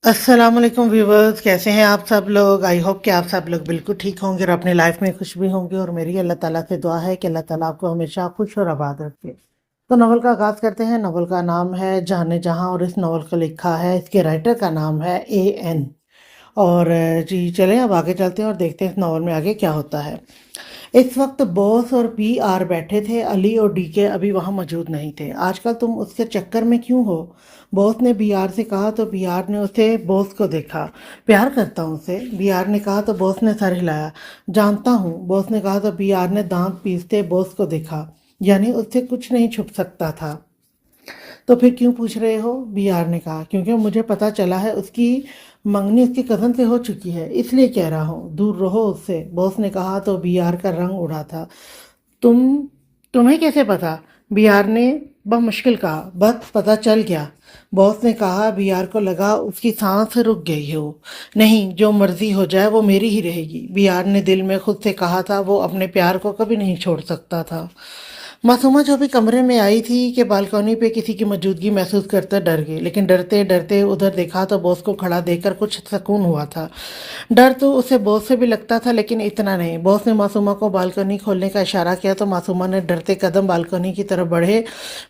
अस्सलाम वालेकुम व्यूवर्स, कैसे हैं आप सब लोग। आई होप कि आप सब लोग बिल्कुल ठीक होंगे और अपनी लाइफ में खुश भी होंगे। और मेरी अल्लाह ताला से दुआ है कि अल्लाह ताला आपको हमेशा खुश और आबाद रखे। तो नावल का आगाज़ करते हैं। नावल का नाम है जाने जहां और इस नावल को लिखा है, इसके राइटर का नाम है A.N। और जी चलें अब आगे चलते हैं और देखते हैं इस नावल में आगे क्या होता है। इस वक्त बॉस और PR बैठे थे। अली और DK अभी वहां मौजूद नहीं थे। आजकल तुम उसके चक्कर में क्यों हो? बॉस ने BR से कहा तो BR ने उसे बॉस को देखा। प्यार करता हूँ उसे, BR ने कहा तो बॉस ने सर हिलाया। जानता हूँ, बॉस ने कहा तो BR ने दांत पीसते बॉस को देखा। यानी उससे कुछ नहीं छुप सकता था। तो फिर क्यों पूछ रहे हो? BR ने कहा क्योंकि मुझे पता चला है उसकी मंगनी उसकी कज़न से हो चुकी है, इसलिए कह रहा हूँ दूर रहो उससे, बॉस ने कहा तो BR का रंग उड़ा था। तुम तुम्हें कैसे पता? BR ने बमुश्किल कहा। बस पता चल गया, बॉस ने कहा। BR को लगा उसकी सांस रुक गई हो। नहीं, जो मर्जी हो जाए वो मेरी ही रहेगी, BR ने दिल में खुद से कहा था। वो अपने प्यार को कभी नहीं छोड़ सकता था। मासूमा जो भी कमरे में आई थी कि बालकनी पे किसी की मौजूदगी महसूस करते डर गई। लेकिन डरते डरते उधर देखा तो बॉस को खड़ा देखकर कुछ सुकून हुआ था। डर तो उसे बॉस से भी लगता था, लेकिन इतना नहीं। बॉस ने मासूमा को बालकनी खोलने का इशारा किया तो मासूमा ने डरते कदम बालकनी की तरफ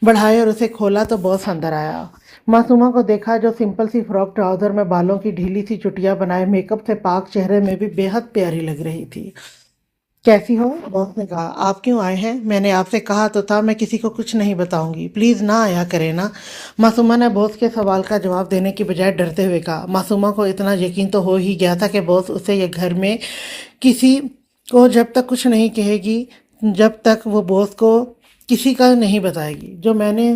बढ़ाए और उसे खोला तो बॉस अंदर आया। मासूमा को देखा जो सिंपल सी फ्रॉक ट्राउजर में बालों की ढीली सी चुटिया बनाए मेकअप से पाक चेहरे में भी बेहद प्यारी लग रही थी। कैसी हो? बॉस ने कहा। आप क्यों आए हैं? मैंने आपसे कहा तो था मैं किसी को कुछ नहीं बताऊंगी, प्लीज़ ना आया करें ना। मासूमा ने बॉस के सवाल का जवाब देने की बजाय डरते हुए कहा। मासूमा को इतना यकीन तो हो ही गया था कि बॉस उसे ये घर में किसी को जब तक कुछ नहीं कहेगी, जब तक वो बॉस को किसी का नहीं बताएगी। जो मैंने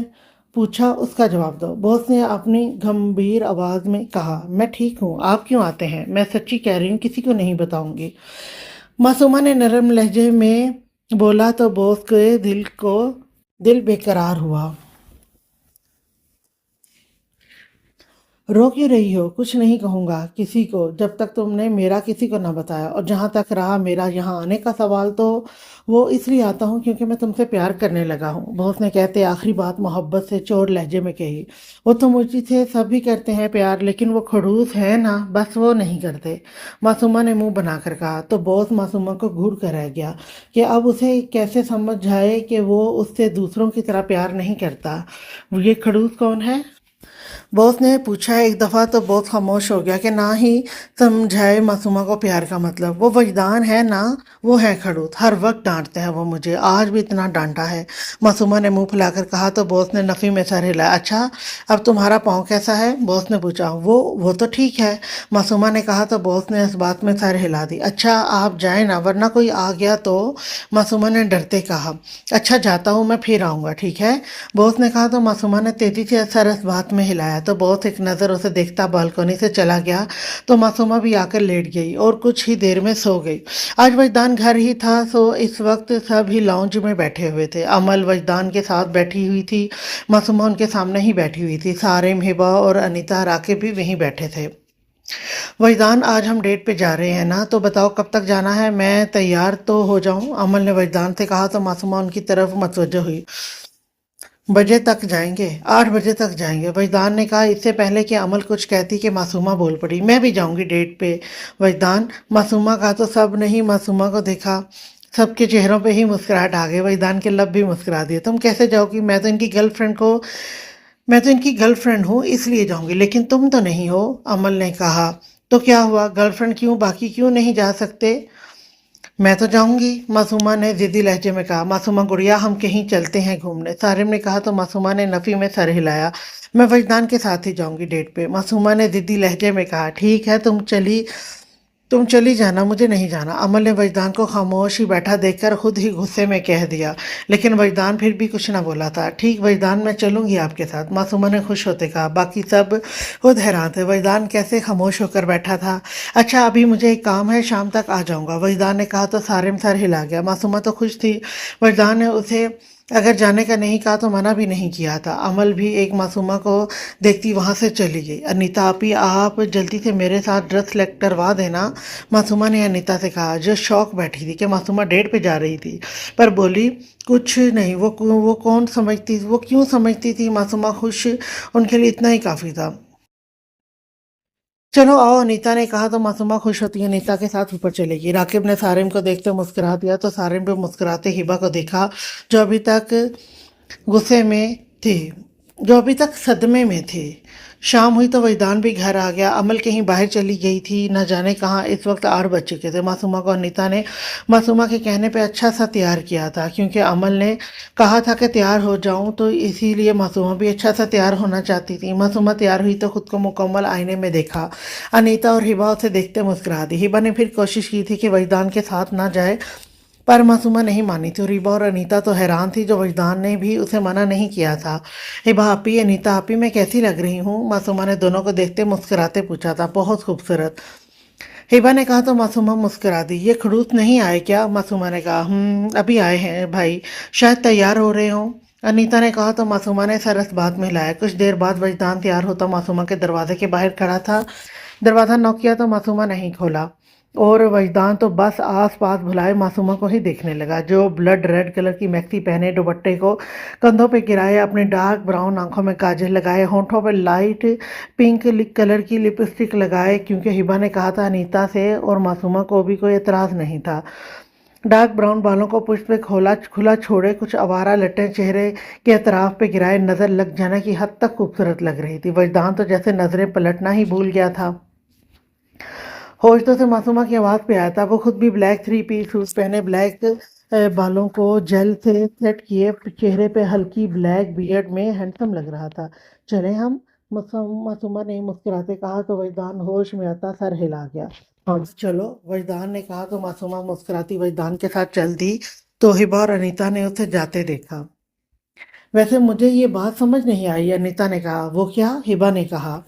पूछा उसका जवाब दो, बॉस ने अपनी गंभीर आवाज़ में कहा। मैं ठीक हूँ, आप क्यों आते हैं? मैं सच्ची कह रही हूँ, किसी को नहीं बताऊंगी। मासूमा ने नरम लहजे में बोला तो बॉस के दिल बेकरार हुआ। रो क्यों रही हो? कुछ नहीं कहूँगा किसी को जब तक तुमने मेरा किसी को ना बताया। और जहाँ तक रहा मेरा यहाँ आने का सवाल, तो वो इसलिए आता हूँ क्योंकि मैं तुमसे प्यार करने लगा हूँ, बॉस ने कहते आखिरी बात मोहब्बत से चोर लहजे में कही। वो तो मुझसे सभी करते हैं प्यार, लेकिन वो खड़ूस है ना, बस वो नहीं करते। मासूमा ने मुंह बनाकर कहा तो बॉस मासूमा को घूर कर रह गया कि अब उसे कैसे समझ जाए कि वो उससे दूसरों की तरह प्यार नहीं करता। ये खड़ूस कौन है? बॉस ने पूछा। एक दफ़ा तो बॉस खामोश हो गया कि ना ही समझाए मासूमा को प्यार का मतलब। वो वजदान है ना, वो है खड़ूस, हर वक्त डांटते हैं वो मुझे, आज भी इतना डांटा है। मासूमा ने मुंह फुलाकर कहा तो बॉस ने नफ़ी में सर हिलाया। अच्छा, अब तुम्हारा पाँव कैसा है? बॉस ने पूछा। वो तो ठीक है, मासूमा ने कहा तो बॉस ने इस बात में सर हिला दी। अच्छा आप जाए ना, वरना कोई आ गया तो, मासूमा ने डरते कहा। अच्छा जाता हूँ, मैं फिर आऊँगा, ठीक है, बॉस ने कहा तो मासूमा ने तेजी से सर इस बात में हिलाया तो बॉस एक नज़र उसे देखता बालकनी से चला गया। तो मासूमा भी आकर लेट गई और कुछ ही देर में सो गई। आज वजदान घर ही था, सो इस वक्त सब ही लाउंज में बैठे हुए थे। अमल वजदान के साथ बैठी हुई थी, मासूमा उनके सामने ही बैठी हुई थी। सारिम, हिबा और अनीता राकिब भी वहीं बैठे थे। वजदान आज हम डेट पे जा रहे हैं ना, तो बताओ कब तक जाना है? मैं तैयार तो हो जाऊं, अमल ने वजदान से कहा तो मासूमा उनकी तरफ मतवज्जो हुई। बजे तक जाएंगे, 8 बजे तक जाएंगे, वजदान ने कहा। इससे पहले कि अमल कुछ कहती कि मासूमा बोल पड़ी। मैं भी जाऊंगी डेट पे, वजदान। मासूमा का तो सब नहीं मासूमा को देखा, सबके चेहरों पे ही मुस्कुराहट आ गई। वजदान के लब भी मुस्कुरा दिए। तुम कैसे जाओगी? मैं तो इनकी गर्लफ्रेंड हूँ, इसलिए जाऊंगी, लेकिन तुम तो नहीं हो, अमल ने कहा। तो क्या हुआ, गर्लफ्रेंड क्यों, बाकी क्यों नहीं जा सकते? मैं तो जाऊंगी, मासूमा ने जिद्दी लहजे में कहा। मासूमा गुड़िया, हम कहीं चलते हैं घूमने, सारिम ने कहा तो मासूमा ने नफ़ी में सर हिलाया। मैं वजदान के साथ ही जाऊंगी डेट पे, मासूमा ने जिद्दी लहजे में कहा। ठीक है, तुम चली जाना, मुझे नहीं जाना, अमल ने वजदान को खामोश ही बैठा देखकर खुद ही गुस्से में कह दिया। लेकिन वजदान फिर भी कुछ ना बोला था। ठीक वजदान, मैं चलूंगी आपके साथ, मासूमा ने खुश होते कहा। बाकी सब खुद हैरान थे वजदान कैसे खामोश होकर बैठा था। अच्छा अभी मुझे एक काम है, शाम तक आ जाऊंगा, वजदान ने कहा तो सारिम सर हिला गया। मासूमा तो खुश थी, वजदान ने उसे अगर जाने का नहीं कहा तो मना भी नहीं किया था। अमल भी एक मासूमा को देखती वहां से चली गई। अनीता आपी, आप जल्दी से मेरे साथ ड्रेस सेलेक्ट करवा देना, मासूमा ने अनीता से कहा, जो शौक बैठी थी कि मासूमा डेट पे जा रही थी, पर बोली कुछ नहीं। वो कौन समझती, वो क्यों समझती थी? मासूमा खुश, उनके लिए इतना ही काफ़ी था। चलो आओ, अनीता ने कहा तो मासूमा खुश होती है अनीता के साथ ऊपर चलेगी। राकिब ने सारिम को देखते मुस्कुरा दिया तो सारिम भी मुस्कुराते हिबा को देखा, जो अभी तक गुस्से में थी, जो अभी तक सदमे में थे। शाम हुई तो वजदान भी घर आ गया। अमल कहीं बाहर चली गई थी, न जाने कहाँ। इस वक्त 8 बज चुके थे। मासूमा को अनीता ने मासूमा के कहने पे अच्छा सा तैयार किया था, क्योंकि अमल ने कहा था कि तैयार हो जाऊं, तो इसीलिए मासूमा भी अच्छा सा तैयार होना चाहती थी। मासूमा तैयार हुई तो खुद को मुकम्मल आईने में देखा। अनीता और हिबा उसे देखते मुस्कुरा दी। हिबा ने फिर कोशिश की थी कि वजदान के साथ ना जाए, पर मासूमा नहीं मानी थी। रिबा और अनीता तो हैरान थी, जो वजदान ने भी उसे मना नहीं किया था। हिबा आपी, अनीता आपी, मैं कैसी लग रही हूँ? मासूमा ने दोनों को देखते मुस्कुराते पूछा था। बहुत खूबसूरत, हिबा ने कहा तो मासूमा मुस्कुरा दी। ये खड़ूस नहीं आए क्या? मासूमा ने कहा अभी आए हैं भाई, शायद तैयार हो रहे हों। अनीता ने कहा तो मासूमा ने सरस बात में हिलाया। कुछ देर बाद वजदान तैयार होता मासूमा के दरवाजे के बाहर खड़ा था। दरवाज़ा नॉक किया तो मासूमा नहीं खोला, और वजदान तो बस आस पास भुलाए मासूमा को ही देखने लगा, जो ब्लड रेड कलर की मैक्सी पहने, दुपट्टे को कंधों पे गिराए, अपने डार्क ब्राउन आंखों में काजल लगाए, होंठों पे लाइट पिंक कलर की लिपस्टिक लगाए, क्योंकि हिबा ने कहा था अनीता से, और मासूमा को भी कोई एतराज़ नहीं था। डार्क ब्राउन बालों को पुष्प पे खोला खुला छोड़े कुछ आवारा लट्टें चेहरे के अतराफ पे गिराए, नज़र लग जाने की हद तक खूबसूरत लग रही थी। वजदान तो जैसे नज़रें पलटना ही भूल गया था। होश तो से मासूमा की आवाज़ पे आया था। वो खुद भी ब्लैक 3 पीस सूट पहने, ब्लैक बालों को जेल से सेट किए, चेहरे पे हल्की ब्लैक बियर्ड में हैंडसम लग रहा था। चले हम? मासूमा ने मुस्कुराते कहा तो वजदान होश में आता सर हिला गया। हाँ चलो, वजदान ने कहा तो मासूमा मुस्कुराती वजदान के साथ चल दी। तो हिबा और अनीता ने उसे जाते देखा। वैसे मुझे ये बात समझ नहीं आई, अनीता ने कहा। वो क्या? हिबा ने कहा।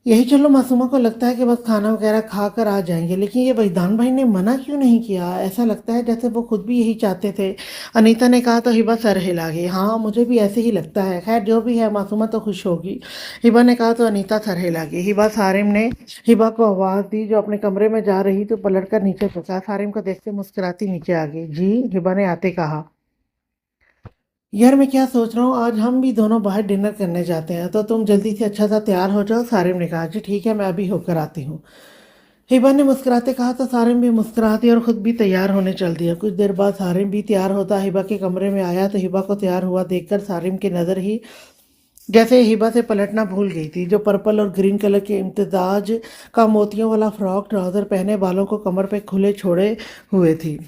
यही चलो, मासूमा को लगता है कि बस खाना वगैरह खा कर आ जाएंगे, लेकिन ये वजदान भाई ने मना क्यों नहीं किया? ऐसा लगता है जैसे वो खुद भी यही चाहते थे। अनीता ने कहा तो हिबा सर हिला गई। हाँ मुझे भी ऐसे ही लगता है। खैर जो भी है, मासूमा तो खुश होगी। हिबा ने कहा तो अनीता सर हिला गई। हिबा सारिम ने हिबा को आवाज़ दी, जो अपने कमरे में जा रही तो पलट कर नीचे झुका। सारिम को देखते मुस्कुराती नीचे आ गई। जी? हिबा ने आते कहा। यार मैं क्या सोच रहा हूँ, आज हम भी दोनों बाहर डिनर करने जाते हैं, तो तुम जल्दी से अच्छा सा तैयार हो जाओ। सारिम ने कहा। जी ठीक है, मैं अभी होकर आती हूँ। हिबा ने मुस्कुराते कहा तो सारिम भी मुस्कुरा दिया और खुद भी तैयार होने चल दिया। कुछ देर बाद सारिम भी तैयार होता हिबा के कमरे में आया, तो हिबा को तैयार हुआ देखकर सारिम की नज़र ही जैसे हिबा से पलटना भूल गई थी, जो पर्पल और ग्रीन कलर के इम्तिजाज का मोतियों वाला फ्रॉक ट्राउज़र पहने, बालों को कमर पे खुले छोड़े हुए थी।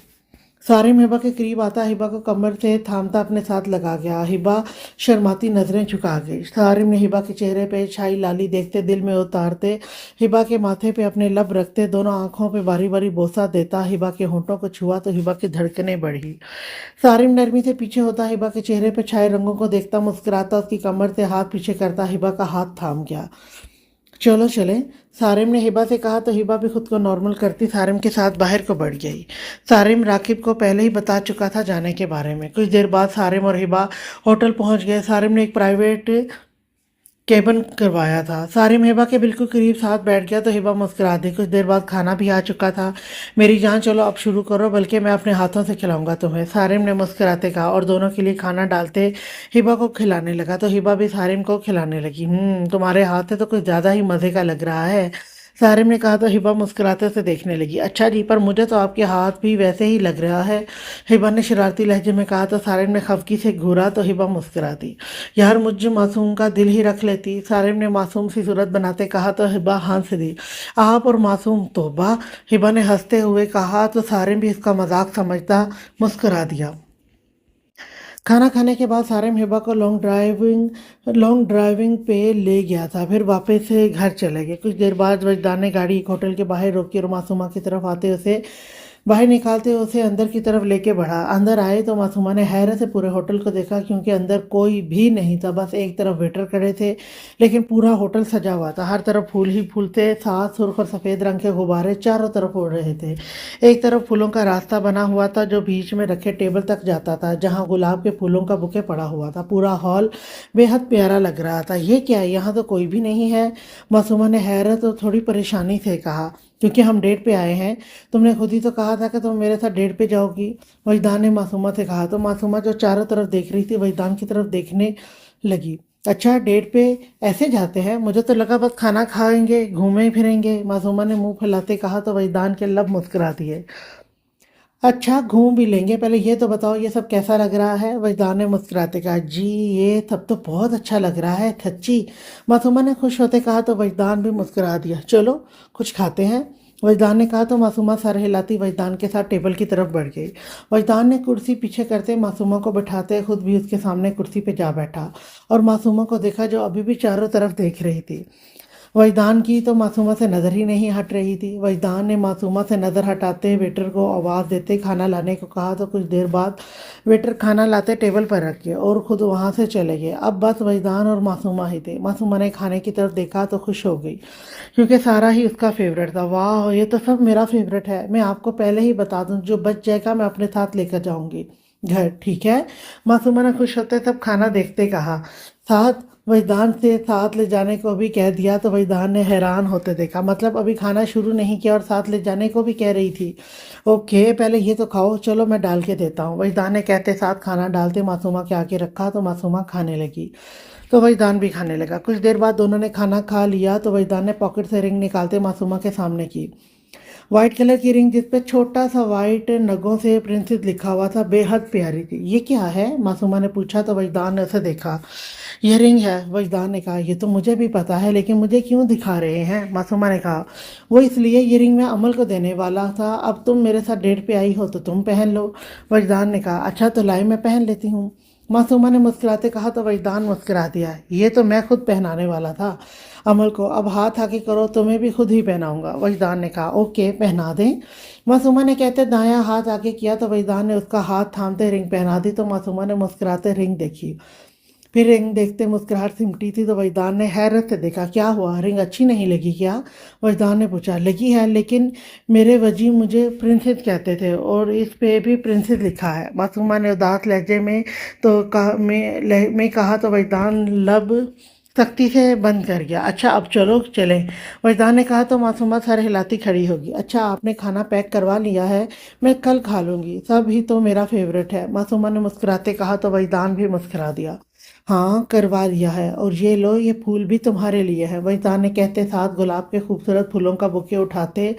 सारिम हिबा के करीब आता हिबा को कमर से थामता अपने साथ लगा गया। हिबा शर्माती नजरें झुका गई। सारिम ने हिबा के चेहरे पे छाई लाली देखते, दिल में उतारते, हिबा के माथे पे अपने लब रखते, दोनों आंखों पे बारी बारी बोसा देता, हिबा के होंठों को छुआ तो हिबा की धड़कनें बढ़ी। सारिम नरमी से पीछे होता हिबा के चेहरे पे छाए रंगों को देखता, मुस्कुराता, उसकी कमर से हाथ पीछे करता हिबा का हाथ थाम गया। चलो चलें। सारिम ने हिबा से कहा तो हिबा भी खुद को नॉर्मल करती सारिम के साथ बाहर को बढ़ गई। सारिम राकिब को पहले ही बता चुका था जाने के बारे में। कुछ देर बाद सारिम और हिबा होटल पहुंच गए। सारिम ने एक प्राइवेट केबिन करवाया था। सारिम हिबा के बिल्कुल करीब साथ बैठ गया तो हिबा मुस्कुरा दी। कुछ देर बाद खाना भी आ चुका था। मेरी जान चलो अब शुरू करो, बल्कि मैं अपने हाथों से खिलाऊंगा तुम्हें, सारिम ने मुस्कुराते कहा, और दोनों के लिए खाना डालते हिबा को खिलाने लगा। तो हिबा भी सारिम को खिलाने लगी। तुम्हारे हाथ से तो कुछ ज़्यादा ही मज़े का लग रहा है, सारिम ने कहा तो हिबा मुस्कुराते से देखने लगी। अच्छा जी, पर मुझे तो आपके हाथ भी वैसे ही लग रहा है, हिबा ने शरारती लहजे में कहा। तो सारिम ने खफकी से घूरा तो हिबा मुस्कुरा दी। यार मुझे मासूम का दिल ही रख लेती, सारिम ने मासूम सी सूरत बनाते कहा तो हिबा हंस दी। आप और मासूम, तौबा, हिबा ने हंसते हुए कहा तो सारिम भी इसका मजाक समझता मुस्कुरा दिया। खाना खाने के बाद सारिम हिबा को लॉन्ग ड्राइविंग पे ले गया था, फिर वापस से घर चले गए। कुछ देर बाद वजदान ने गाड़ी एक होटल के बाहर रोकी और मासूमा की तरफ आते उसे बाहर निकालते उसे अंदर की तरफ लेके बढ़ा। अंदर आए तो मासूमा ने हैरत से पूरे होटल को देखा, क्योंकि अंदर कोई भी नहीं था, बस एक तरफ वेटर खड़े थे, लेकिन पूरा होटल सजा हुआ था। हर तरफ फूल ही फूल थे, सात सुर्ख और सफ़ेद रंग के गुब्बारे चारों तरफ उड़ रहे थे। एक तरफ फूलों का रास्ता बना हुआ था, जो बीच में रखे टेबल तक जाता था, जहाँ गुलाब के फूलों का बुके पड़ा हुआ था। पूरा हॉल बेहद प्यारा लग रहा था। ये क्या है, यहाँ तो कोई भी नहीं है, मासूमा ने हैरत और थोड़ी परेशानी से कहा। क्योंकि हम डेट पे आए हैं, तुमने खुद ही तो कहा था कि तुम मेरे साथ डेट पे जाओगी, वजदान ने मासूमा से कहा। तो मासूमा जो चारों तरफ देख रही थी, वजदान की तरफ देखने लगी। अच्छा, डेट पे ऐसे जाते हैं? मुझे तो लगा बस खाना खाएंगे, घूमे फिरेंगे। मासूमा ने मुंह फैलाते कहा तो वजदान के लब मुस्कुरा दिए। अच्छा, घूम भी लेंगे, पहले ये तो बताओ ये सब कैसा लग रहा है? वजदान ने मुस्कुराते कहा, जी ये सब तो बहुत अच्छा लग रहा है सच्ची। मासूमा ने खुश होते कहा तो वजदान भी मुस्कुरा दिया। चलो कुछ खाते हैं। वजदान ने कहा तो मासूमा सर हिलाती वजदान के साथ टेबल की तरफ बढ़ गई। वजदान ने कुर्सी पीछे करते मासूमा को बिठाते खुद भी उसके सामने कुर्सी पे जा बैठा और मासूमा को देखा जो अभी भी चारों तरफ देख रही थी। वजदान की तो मासूमा से नज़र ही नहीं हट रही थी। वजदान ने मासूमा से नज़र हटाते वेटर को आवाज़ देते खाना लाने को कहा तो कुछ देर बाद वेटर खाना लाते टेबल पर रख गया और ख़ुद वहाँ से चले गए। अब बस वजदान और मासूमा ही थे। मासूमा ने खाने की तरफ देखा तो खुश हो गई क्योंकि सारा ही उसका फेवरेट था। वाह, ये तो सब मेरा फेवरेट है। मैं आपको पहले ही बता दूँ, जो बच जाएगा मैं अपने साथ लेकर जाऊँगी घर, ठीक है? मासूमा ने खुश होते सब खाना देखते कहा। साथ वजदान से साथ ले जाने को भी कह दिया तो वजदान ने हैरान होते देखा। मतलब अभी खाना शुरू नहीं किया और साथ ले जाने को भी कह रही थी। ओके, पहले ये तो खाओ, चलो मैं डाल के देता हूँ। वजदान ने कहते साथ खाना डालते मासूमा के आगे रखा तो मासूमा खाने लगी तो वजदान भी खाने लगा। कुछ देर बाद दोनों ने खाना खा लिया तो वजदान ने पॉकेट से रिंग निकालते मासूमा के सामने की। वाइट कलर की रिंग जिस पे छोटा सा वाइट नगों से प्रिंसेस लिखा हुआ था, बेहद प्यारी थी। ये क्या है? मासूमा ने पूछा तो वजदान ने उसे देखा। ये रिंग है, वजदान ने कहा। ये तो मुझे भी पता है, लेकिन मुझे क्यों दिखा रहे हैं? मासूमा ने कहा, वो इसलिए, ये रिंग मैं अमल को देने वाला था। अब तुम मेरे साथ डेट पे आई हो तो तुम पहन लो। वजदान ने कहा, अच्छा तो लाई मैं पहन लेती हूँ। मासूमा ने मुस्कुराते कहा तो वजदान मुस्कुरा दिया। ये तो मैं खुद पहनाने वाला था अमल को। अब हाथ आगे करो, तुम्हें भी खुद ही पहनाऊंगा। वजदान ने कहा, ओके पहना दें। मासूमा ने कहते दायां हाथ आगे किया तो वजदान ने उसका हाथ थामते रिंग पहना दी तो मासूमा ने मुस्कुराते रिंग देखी। फिर रिंग देखते मुस्कुराहट सिमटी थी तो वजदान ने हैरत से देखा। क्या हुआ, रिंग अच्छी नहीं लगी क्या? वजदान ने पूछा। लगी है, लेकिन मेरे वजी मुझे प्रिंसेस कहते थे और इस पे भी प्रिंसेस लिखा है। मासूमा ने उदास लहजे में में कहा तो वजदान लब सख्ती से बंद कर गया। अच्छा अब चलो चलें, वजदान ने कहा तो मासूमा सर हिलाती खड़ी होगी। अच्छा आपने खाना पैक करवा लिया है? मैं कल खा लूँगी, सब ही तो मेरा फेवरेट है। मासूमा ने मुस्कुराते कहा तो वजदान भी मुस्कुरा दिया। हाँ करवा दिया है, और ये लो ये फूल भी तुम्हारे लिए है। वजदान ने कहते साथ गुलाब के खूबसूरत फूलों का बुके उठाते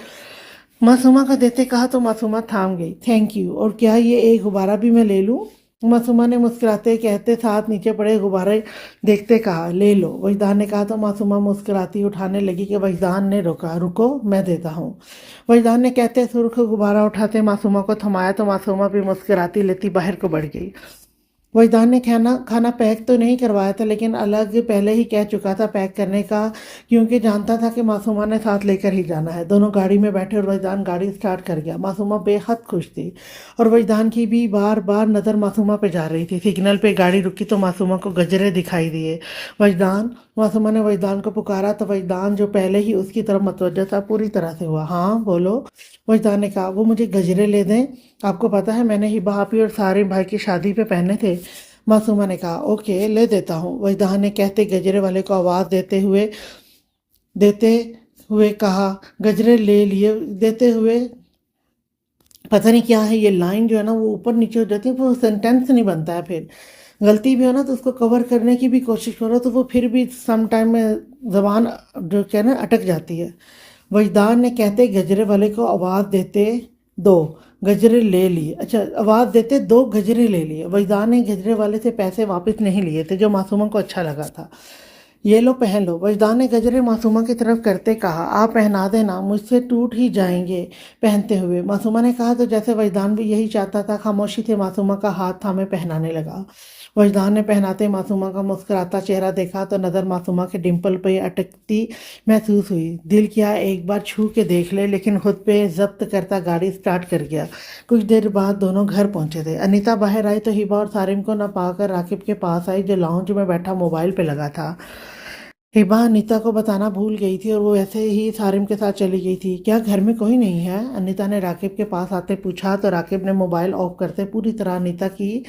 मासूमा का देते कहा तो मासूमा थाम गई। थैंक यू, और क्या ये एक गुब्बारा भी मैं ले लूँ? मासूमा ने मुस्कुराते कहते साथ नीचे पड़े गुब्बारे देखते कहा, ले लो। वजदान ने कहा तो मासूमा मुस्कुराती उठाने लगी कि वजदान ने रोका। रुको मैं देता हूँ। वजदान ने कहते सुर्ख गुब्बारा उठाते मासूमा को थमाया तो मासूमा भी मुस्कुराती लेती बाहर को बढ़ गई। वजदान ने खाना खाना पैक तो नहीं करवाया था, लेकिन अलग पहले ही कह चुका था पैक करने का, क्योंकि जानता था कि मासूमा ने साथ लेकर ही जाना है। दोनों गाड़ी में बैठे और वजदान गाड़ी स्टार्ट कर गया। मासूमा बेहद खुश थी और वजदान की भी बार बार नज़र मासूमा पे जा रही थी। सिग्नल पे गाड़ी रुकी तो मासूमा को गजरे दिखाई दिए। वजदान, मासूमा ने वजदान को पुकारा तो वजदान जो पहले ही उसकी तरफ मतवज्जा था पूरी तरह से हुआ। हाँ बोलो। वजदान ने कहा, वो मुझे गजरे ले दें, आपको पता है मैंने हिबा आपी और सारिम भाई की शादी पे पहने थे। मासूमा ने कहा, ओके ले देता हूँ। वजदान ने कहते गजरे वाले को आवाज़ देते हुए कहा, गजरे ले लिए। देते हुए पता नहीं क्या है, ये लाइन जो है ना वो ऊपर नीचे हो जाती है, वो सेंटेंस नहीं बनता है। फिर गलती भी हो ना तो उसको कवर करने की भी कोशिश करो तो वो फिर भी सम टाइम में ज़बान जो क्या है ना अटक जाती है। वजदान ने कहते गजरे वाले को आवाज़ देते दो गजरे ले लिए। अच्छा, आवाज़ देते दो गजरे ले लिए। वजदान ने गजरे वाले से पैसे वापस नहीं लिए थे जो मासूमा को अच्छा लगा था। ये लो पहन लो। वजदान ने गजरे मासूमा की तरफ करते कहा, आप पहना देना, मुझसे टूट ही जाएंगे पहनते हुए। मासूमा ने कहा तो जैसे वजदान भी यही चाहता था, खामोशी से मासूमा का हाथ थामे पहनाने लगा। वजदान ने पहनाते मासूमा का मुस्कुराता चेहरा देखा तो नज़र मासूमा के डिंपल पे अटकती महसूस हुई। दिल किया एक बार छू के देख ले, लेकिन खुद पे जब्त करता गाड़ी स्टार्ट कर गया। कुछ देर बाद दोनों घर पहुंचे थे। अनीता बाहर आई तो हिबा और सारिम को न पाकर राकिब के पास आई जो लाउंज में बैठा मोबाइल पे लगा था। हिबा अनीता को बताना भूल गई थी और वो ऐसे ही सारिम के साथ चली गई थी। क्या घर में कोई नहीं है? अनीता ने राकिब के पास आते पूछा तो राकिब ने मोबाइल ऑफ करते पूरी तरह अनीता की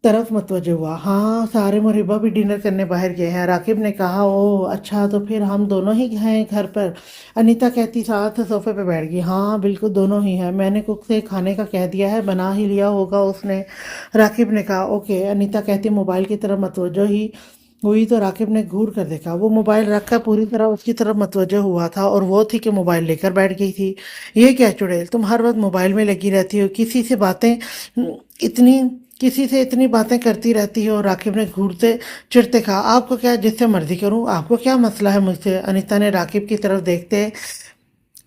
तरफ मतवजह हुआ। हाँ, सारिम और हिबा भी डिनर करने बाहर गए हैं। राकिब ने कहा, ओह अच्छा, तो फिर हम दोनों ही हैं घर पर? अनीता कहती साथ सोफे पे बैठ गई। हाँ बिल्कुल दोनों ही हैं, मैंने कुक से खाने का कह दिया है, बना ही लिया होगा उसने। राकिब ने कहा, ओके। अनीता कहती मोबाइल की तरफ मतवजह ही हुई तो राकिब ने घूर कर देखा, वो मोबाइल रखकर पूरी तरह उसकी तरफ मतवजह हुआ था और वो थी कि मोबाइल लेकर बैठ गई थी। ये क्या चुड़ैल, तुम हर वक्त मोबाइल में लगी रहती हो, इतनी किसी से इतनी बातें करती रहती हो। राकिब ने घूरते चिढ़ते कहा, आपको क्या, जिससे मर्जी करूं, आपको क्या मसला है मुझसे? अनीता ने राकिब की तरफ देखते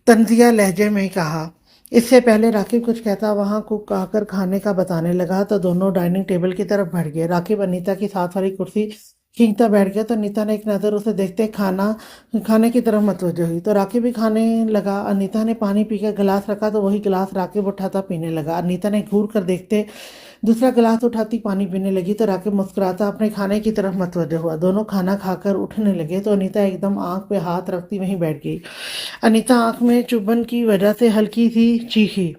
तंजिया लहजे में कहा। इससे पहले राकिब कुछ कहता वहां कुक आकर खाने का बताने लगा तो दोनों डाइनिंग टेबल की तरफ बढ़ गए। राकिब अनीता की साथ वाली कुर्सी खींचता बैठ गया तो अनीता ने एक नज़र उसे देखते खाने की तरफ मतवजह हुई तो राकिब भी खाने लगा। अनीता ने पानी पीकर गिलास रखा तो वही गिलास राकिब उठाता पीने लगा। अनीता ने घूर कर देखते दूसरा गिलास उठाती पानी पीने लगी तो राकिब मुस्कुराता अपने खाने की तरफ मतवजह हुआ। दोनों खाना खाकर उठने लगे तो अनीता एकदम आंख पे हाथ रखती वहीं बैठ गई। अनीता आंख में चुभन की वजह से हल्की सी चीखी।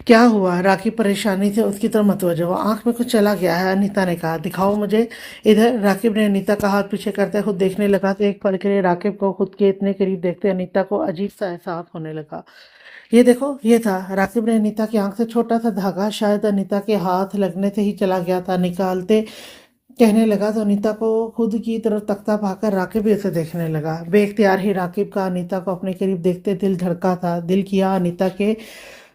क्या हुआ? राकिब परेशानी से उसकी तरफ मतवजह हुआ। आंख में कुछ चला गया है, अनीता ने कहा। दिखाओ मुझे। इधर। राकिब ने अनीता का हाथ पीछे करते खुद देखने लगा तो एक पल के लिए राकिब को खुद के इतने करीब देखते अनीता को अजीब सा एहसास होने लगा। ये देखो, ये था। राकिब ने अनीता की आंख से छोटा सा धागा शायद अनीता के हाथ लगने से ही चला गया था निकालते कहने लगा तो अनीता को खुद की तरफ तकता पाकर राकिब भी उसे देखने लगा। बेख्तियार ही राकिब का अनीता को अपने करीब देखते दिल धड़का था। दिल किया अनीता के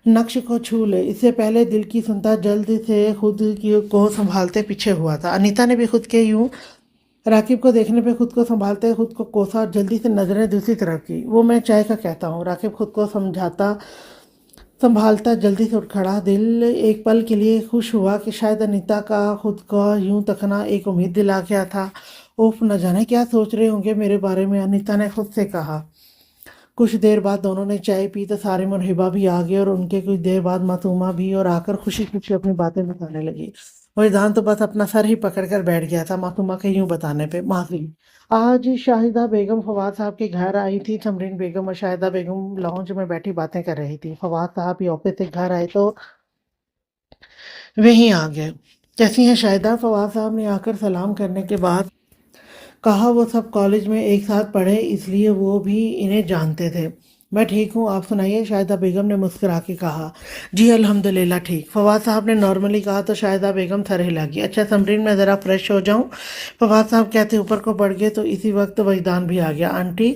नक्श को छू ले। इससे पहले दिल की सुनता जल्द से खुद की को संभालते पीछे हुआ था। अनीता ने भी खुद के यूं राकिब को देखने पे खुद को संभालते खुद को कोसा और जल्दी से नजरें दूसरी तरफ की। वो मैं चाय का कहता हूँ। राकिब खुद को समझाता संभालता जल्दी से उठ खड़ा। दिल एक पल के लिए खुश हुआ कि शायद अनीता का खुद का यूं तकना एक उम्मीद दिला गया था। उफ, न जाने क्या सोच रहे होंगे मेरे बारे में, अनीता ने खुद से कहा। कुछ देर बाद दोनों ने चाय पी तो सारिम और हिबा भी आ गए और उनके कुछ देर बाद मासूमा भी और आकर खुशी खुशी अपनी बातें बताने लगी। वहीदान तो बस अपना सर ही पकड़ कर बैठ गया था मासूमा के यूं बताने पे। माफी, आज शाहिदा बेगम फवाद साहब के घर आई थी। समरीन बेगम और शाहिदा बेगम लॉन्ज में बैठी बातें कर रही थी। फवाद साहब ही ऑफिस से घर आए तो वहीं आ गए। कैसी हैं शाहिदा? फवाद साहब ने आकर सलाम करने के बाद कहा। वो सब कॉलेज में एक साथ पढ़े इसलिए वो भी इन्हें जानते थे। मैं ठीक हूँ, आप सुनाइए, शाहिदा बेगम ने मुस्कुरा के कहा। जी अल्हम्दुलिल्लाह ठीक, फवाद साहब ने नॉर्मली कहा तो शाहिदा बेगम सर हिला गई। अच्छा समरीन, मैं ज़रा फ्रेश हो जाऊँ? फवाद साहब कहते ऊपर को बढ़ गए तो इसी वक्त वजदान भी आ गया। आंटी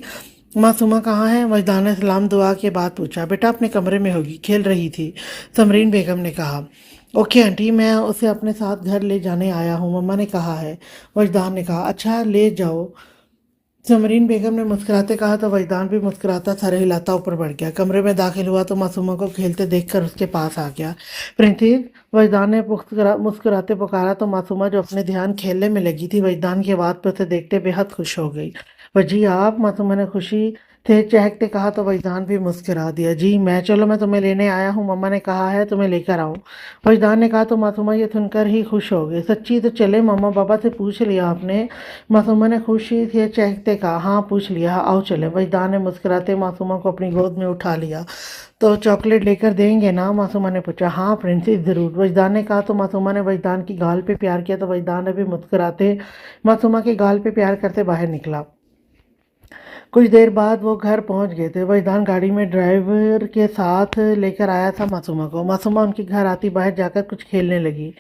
मासूमा कहाँ है? वजदान ने सलाम दुआ के बाद पूछा। बेटा अपने कमरे में होगी, खेल रही थी, समरीन बेगम ने कहा। ओके आंटी, मैं उसे अपने साथ घर ले जाने आया हूँ, मम्मा ने कहा है, वजदान ने कहा। अच्छा ले जाओ, समरीन बेगम ने मुस्कुराते कहा तो वजदान भी मुस्कुराता सर हिलाता ऊपर बढ़ गया। कमरे में दाखिल हुआ तो मासूमा को खेलते देखकर उसके पास आ गया। प्रिंसिस, वजदान ने मुस्कुराते पुकारा तो मासूमा जो अपने ध्यान खेलने में लगी थी वजदान की आवाज़ पर उसे देखते बेहद खुश हो गई। वजी आप? मासूमा ने खुशी थे चहकते कहा तो वजदान भी मुस्कुरा दिया। जी मैं, चलो मैं तुम्हें लेने आया हूँ, मम्मा ने कहा है तुम्हें लेकर आऊँ, वजदान ने कहा तो मासूमा ये सुनकर ही खुश हो गए। सच्ची? तो चले, मम्मा पापा से पूछ लिया आपने? मासूमा ने खुशी से चहकते कहा। हाँ पूछ लिया, आओ चले। वजदान ने मुस्कुराते मासूमा को अपनी गोद में उठा लिया। तो चॉकलेट लेकर देंगे ना? मासूमा ने पूछा। हाँ प्रिंसेस ज़रूर, वजदान ने कहा तो मासूमा ने वजदान की गाल पे प्यार किया तो वजदान ने भी मुस्कुराते मासूमा के गाल पे प्यार करते बाहर निकला। कुछ देर बाद वो घर पहुंच गए थे। वजदान गाड़ी में ड्राइवर के साथ लेकर आया था मासूमा को। मासूमा उनके घर आती बाहर जाकर कुछ खेलने लगी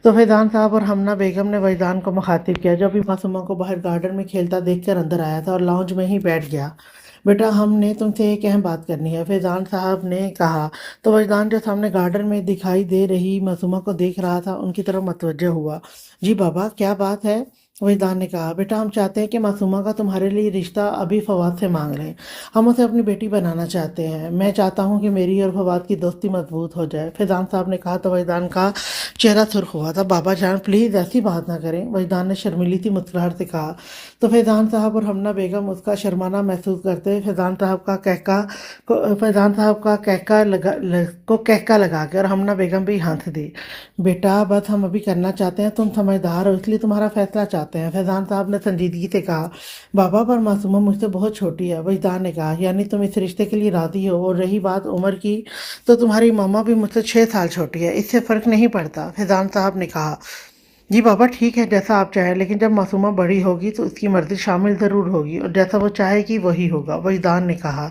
तो फैज़ान साहब और हमना बेगम ने वजदान को मुखातिब किया जो अभी मासूमा को बाहर गार्डन में खेलता देखकर अंदर आया था और लाउंज में ही बैठ गया। बेटा हमने तुमसे एक अहम बात करनी है, फैज़ान साहब ने कहा तो वजदान जो सामने गार्डन में दिखाई दे रही मासूमा को देख रहा था उनकी तरफ मतवज्जह हुआ। जी बाबा क्या बात है? वहीदान ने कहा। बेटा हम चाहते हैं कि मासूमा का तुम्हारे लिए रिश्ता अभी फवाद से मांग लें। हम उसे अपनी बेटी बनाना चाहते हैं। मैं चाहता हूँ कि मेरी और फवाद की दोस्ती मजबूत हो जाए। फैज़ान साहब ने कहा तो वहीदान का चेहरा सुर्ख हुआ था। बाबा जान प्लीज़ ऐसी बात ना करें, वहीदान ने शर्मीली सी मुस्कुराहट से कहा। तो फैज़ान साहब और हमना बेगम उसका शर्माना महसूस करते फैज़ान साहब का कहका लगा के और हमना बेगम भी हंस दी। बेटा बस हम अभी करना चाहते हैं, तुम समझदार हो इसलिए तुम्हारा फैसला चाहते हैं, फैज़ान साहब ने संजीदगी से कहा। बाबा पर मासूमा मुझसे बहुत छोटी है, वजदान ने कहा। यानी तुम इस रिश्ते के लिए राज़ी हो? और रही बात उम्र की तो तुम्हारी मम्मा भी मुझसे 6 साल छोटी है, इससे फ़र्क नहीं पड़ता, फैज़ान साहब ने कहा। जी पापा ठीक है जैसा आप चाहें, लेकिन जब मासूमा बड़ी होगी तो उसकी मर्ज़ी शामिल ज़रूर होगी और जैसा वो चाहेगी वही होगा, वजदान ने कहा।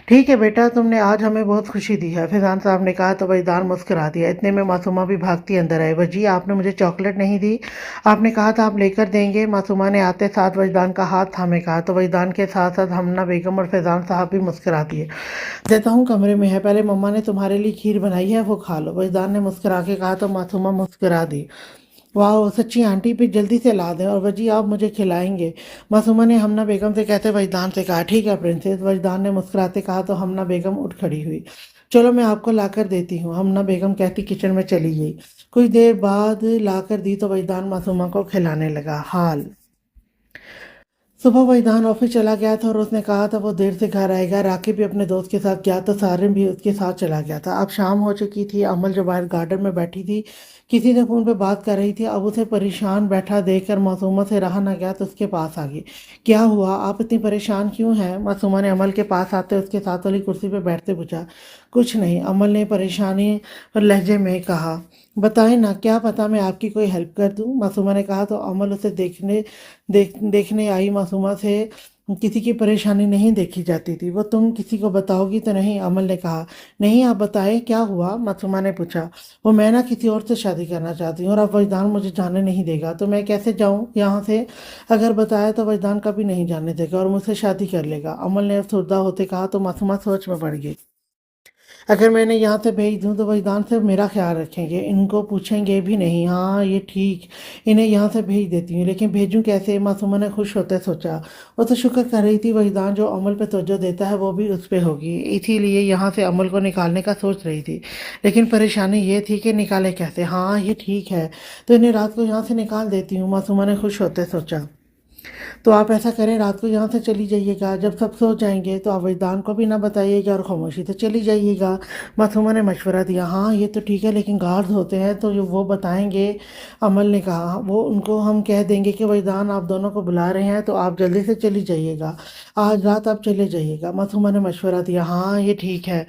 ठीक है बेटा, तुमने आज हमें बहुत खुशी दी है, फैज़ान साहब ने कहा तो वजदान मुस्कुरा दिया। इतने में मासूमा भी भागती अंदर आई। वजी आपने मुझे चॉकलेट नहीं दी, आपने कहा था आप लेकर देंगे। मासूमा ने आते साथ वजदान का हाथ थामे कहा तो वजदान के साथ साथ हमना बेगम और फैज़ान साहब भी मुस्कुरा दिए। देता हूँ कमरे में है, पहले मम्मा ने तुम्हारे लिए खीर बनाई है वो खा लो। वजदान ने मुस्कुरा के कहा तो मासूमा मुस्कुरा दी। वाह सच्ची आंटी भी जल्दी से ला दें और वजी आप मुझे खिलाएंगे। मासूमा ने हमना बेगम से कहते वजदान से कहा ठीक है प्रिंसेस। वजदान ने मुस्कुराते कहा तो हमना बेगम उठ खड़ी हुई। चलो मैं आपको लाकर देती हूँ, हमना बेगम कहती किचन में चली गई। कुछ देर बाद लाकर दी तो वजदान मासूमा को खिलाने लगा। हाल सुबह वहीदान ऑफिस चला गया था और उसने कहा था वो देर से घर आएगा। राकिब भी अपने दोस्त के साथ गया तो सारिम भी उसके साथ चला गया था। अब शाम हो चुकी थी। अमल जो बाहर गार्डन में बैठी थी किसी से फ़ोन पे बात कर रही थी। अब उसे परेशान बैठा देखकर मासूमा से रहा ना गया तो उसके पास आ गई। क्या हुआ, आप इतनी परेशान क्यों हैं? मासूमा ने अमल के पास आते उसके साथ वाली कुर्सी पर बैठते पूछा। कुछ नहीं, अमल ने परेशानी और लहजे में कहा। बताएं ना, क्या पता मैं आपकी कोई हेल्प कर दूं? मासूमा ने कहा तो अमल उसे देखने आई। मासूमा से किसी की परेशानी नहीं देखी जाती थी। वो तुम किसी को बताओगी तो नहीं? अमल ने कहा। नहीं, आप बताएं क्या हुआ? मासूमा ने पूछा। वो मैं ना किसी और से शादी करना चाहती हूँ और अब वजदान मुझे जाने नहीं देगा तो मैं कैसे जाऊँ यहाँ से? अगर बताया तो वजदान कभी नहीं जाने देगा और मुझसे शादी कर लेगा। अमल ने अफसरदा होते कहा तो मासूमा सोच में पड़ गई। अगर मैंने यहाँ से भेज दूँ तो वजदान सिर्फ मेरा ख्याल रखेंगे, इनको पूछेंगे भी नहीं। हाँ ये ठीक, इन्हें यहाँ से भेज देती हूँ, लेकिन भेजूँ कैसे? मासूमा ने खुश होते सोचा। वो तो शुक्र कर रही थी वजदान जो अमल पे तवज्जो देता है वो भी उस पे होगी, इसीलिए यहाँ से अमल को निकालने का सोच रही थी। लेकिन परेशानी ये थी कि निकाले कैसे? हाँ ये ठीक है, तो इन्हें रात को यहाँ से निकाल देती हूँ, मासूमा ने खुश होते सोचा। तो आप ऐसा करें, रात को यहाँ से चली जाइएगा। जब सब सो जाएंगे तो आप वजदान को भी ना बताइएगा और खामोशी से चली जाइएगा। मासूमा ने मशवरा दिया। हाँ ये तो ठीक है, लेकिन गार्ड्स होते हैं तो जो वो बताएंगे। अमल ने कहा। वो उनको हम कह देंगे कि वजदान आप दोनों को बुला रहे हैं तो आप जल्दी से चली जाइएगा, आज रात आप चले जाइएगा। मासूमा ने मशवरा दिया। हाँ ये ठीक है,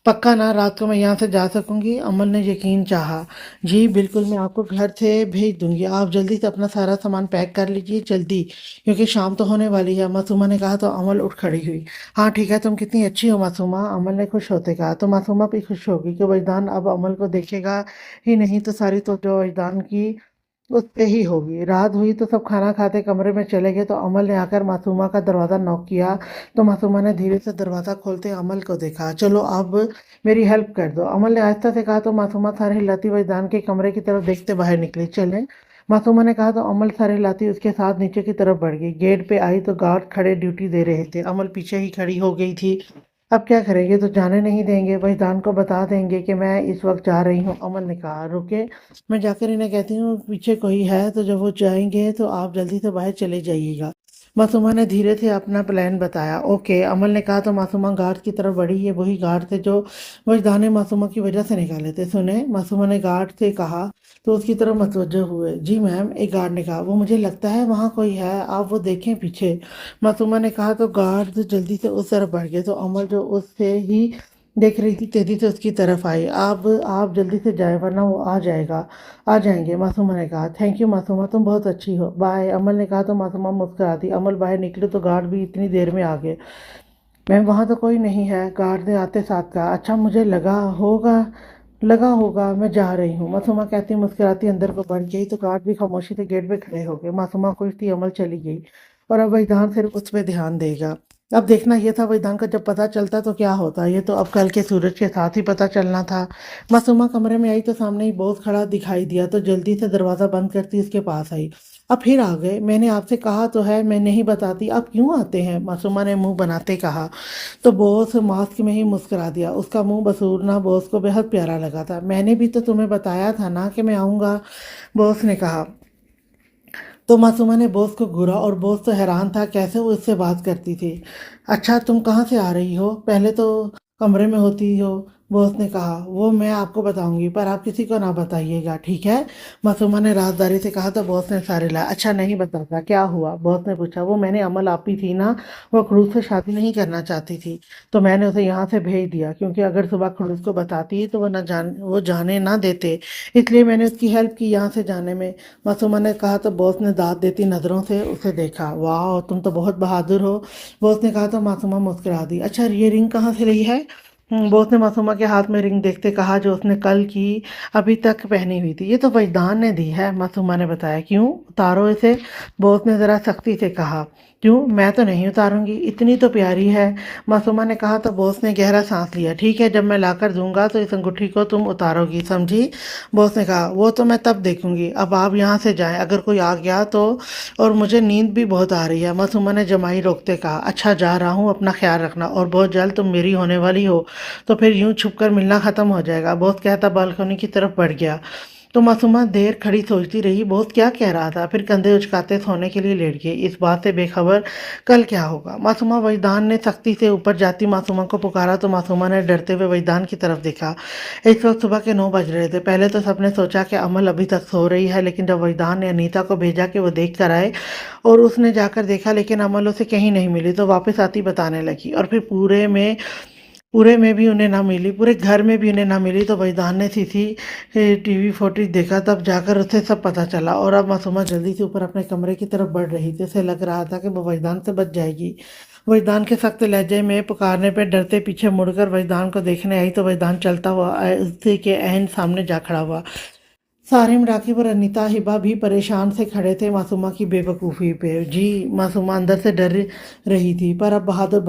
पक्का ना रात को मैं यहाँ से जा सकूंगी? अमल ने यकीन चाहा। जी बिल्कुल, मैं आपको घर से भेज दूंगी, आप जल्दी से अपना सारा सामान पैक कर लीजिए जल्दी, क्योंकि शाम तो होने वाली है। मासूमा ने कहा तो अमल उठ खड़ी हुई। हाँ ठीक है, तुम कितनी अच्छी हो मासूमा, अमल ने खुश होते कहा। तो मासूमा भी खुश होगी कि वजदान अब अमल को देखेगा ही नहीं तो सारी तो जो वजदान की उस पे ही होगी। रात हुई तो सब खाना खाते कमरे में चले गए तो अमल ने आकर मासूमा का दरवाज़ा नॉक किया। तो मासूमा ने धीरे से दरवाज़ा खोलते अमल को देखा। चलो अब मेरी हेल्प कर दो, अमल ने आहिस्ता से कहा। तो मासूमा सारे हिलाती वजदान के कमरे की तरफ देखते बाहर निकली। चलें, मासूमा ने कहा तो अमल सारे हिलाती उसके साथ नीचे की तरफ बढ़ गई। गेट पे आई तो गार्ड खड़े ड्यूटी दे रहे थे। अमल पीछे ही खड़ी हो गई थी। अब क्या करेंगे, तो जाने नहीं देंगे, वजदान को बता देंगे कि मैं इस वक्त जा रही हूँ। अमल ने कहा। रुके, मैं जाकर इन्हें कहती हूँ पीछे कोई है, तो जब वो जाएंगे तो आप जल्दी से बाहर चले जाइएगा। मासूमा ने धीरे से अपना प्लान बताया। ओके, अमल ने कहा। तो मासूमा गार्ड की तरफ बढ़ी। ये वही गार्ड थे जो वजदान ने मासूमा की वजह से निकाले थे। सुने, मासूमा ने गार्ड से कहा तो उसकी तरफ मतवज्जो हुए। जी मैम, एक गार्ड ने कहा। वो मुझे लगता है वहाँ कोई है, आप वो देखें पीछे, मासूमा ने कहा। तो गार्ड जल्दी से उस तरफ बढ़ गए तो अमल जो उससे ही देख रही थी तेजी से उसकी तरफ आई। अब आप जल्दी से जाए वरना वो आ जाएगा, आ जाएंगे, मासूमा ने कहा। थैंक यू मासूमा, तुम बहुत अच्छी हो, बाय, अमल ने कहा। तो मासूमा मुस्कुरा दी। अमल बाहर निकले तो गार्ड भी इतनी देर में आ गए। मैम वहाँ तो कोई नहीं है, गार्ड ने आते साथ कहा। अच्छा, मुझे लगा होगा मैं जा रही हूँ, मासूमा कहती मुस्कुराती अंदर को बढ़ गई। तो गार्ड भी खामोशी से गेट पे खड़े हो गए। मासूमा खुश थी, अमल चली गई और अब वहीदान सिर्फ उस पर ध्यान देगा। अब देखना ये था वहीदान का जब पता चलता तो क्या होता, ये तो अब कल के सूरज के साथ ही पता चलना था। मासूमा कमरे में आई तो सामने ही बॉस खड़ा दिखाई दिया तो जल्दी से दरवाज़ा बंद करती उसके पास आई। अब फिर आ गए, मैंने आपसे कहा तो है मैं नहीं बताती, आप क्यों आते हैं? मासूमा ने मुंह बनाते कहा। तो बॉस मास्क में ही मुस्कुरा दिया। उसका मुंह बसूरना बॉस को बेहद प्यारा लगा था। मैंने भी तो तुम्हें बताया था ना कि मैं आऊँगा, बॉस ने कहा। तो मासूमा ने बॉस को घूरा और बॉस तो हैरान था कैसे वो इससे बात करती थी। अच्छा, तुम कहाँ से आ रही हो? पहले तो कमरे में होती हो, बॉस ने कहा, वो मैं आपको बताऊंगी पर आप किसी को ना बताइएगा, ठीक है? मासूमा ने राजदारी से कहा। तो बॉस ने सारे लाया। अच्छा नहीं बताता, क्या हुआ? बॉस ने पूछा। वो मैंने अमल आपी थी ना, वो खड़ूस से शादी नहीं करना चाहती थी, तो मैंने उसे यहाँ से भेज दिया, क्योंकि अगर सुबह खड़ूस को बताती तो वो जाने ना देते, इसलिए मैंने उसकी हेल्प की यहाँ से जाने में। मासूमा ने कहा। तो बॉस ने दांत देती नज़रों से उसे देखा। वाह, तुम तो बहुत बहादुर हो, बॉस ने कहा। तो मासूमा मुस्कुरा दी। अच्छा, ये रिंग कहाँ से ली है? बॉस ने मासूमा के हाथ में रिंग देखते कहा, जो उसने कल की अभी तक पहनी हुई थी। ये तो वजदान ने दी है, मासूमा ने बताया। क्यों? उतारो इसे, बॉस ने ज़रा सख्ती से कहा। क्यों? मैं तो नहीं उतारूंगी, इतनी तो प्यारी है, मासूमा ने कहा। तो बॉस ने गहरा सांस लिया। ठीक है, जब मैं लाकर दूंगा तो इस अंगूठी को तुम उतारोगी, समझी? बॉस ने कहा। वो तो मैं तब देखूंगी, अब आप यहाँ से जाएं, अगर कोई आ गया तो। और मुझे नींद भी बहुत आ रही है, मासूमा ने जमाई रोकते कहा। अच्छा, जा रहा हूँ, अपना ख्याल रखना, और बहुत जल्द तुम मेरी होने वाली हो, तो फिर यूं छुपकर मिलना खत्म हो जाएगा, बॉस कहता बालकनी की तरफ बढ़ गया। तो मासूमा देर खड़ी सोचती रही, बॉस क्या कह रहा था, फिर कंधे उचकाते सोने के लिए लेट गई, इस बात से बेखबर कल क्या होगा। मासूमा, वजदान ने सख्ती से ऊपर जाती मासूमा को पुकारा। तो मासूमा ने डरते हुए वजदान की तरफ देखा। इस वक्त सुबह के 9 बज रहे थे। पहले तो सबने सोचा कि अमल अभी तक सो रही है, लेकिन जब वजदान ने अनीता को भेजा कि वो देख कर आए, और उसने जाकर देखा लेकिन अमल उसे कहीं नहीं मिली, तो वापस आती बताने लगी। और फिर पूरे में भी उन्हें ना मिली, पूरे घर में भी उन्हें ना मिली। तो वजदान ने सीसी टीवी फुटेज देखा, तब जाकर उसे सब पता चला। और अब मासूमा जल्दी से ऊपर अपने कमरे की तरफ बढ़ रही थी। उसे लग रहा था कि वो वजदान से बच जाएगी। वजदान के सख्त लहजे में पुकारने पर डरते पीछे मुड़कर वजदान को देखने आई, तो वजदान चलता हुआ उसी के एहन सामने जा खड़ा हुआ। सारिम, राकिब और अनीता हिबा भी परेशान से खड़े थे मासूमा की बेवकूफ़ी पे। जी, मासूमा अंदर से डर रही थी, पर अब बहादुर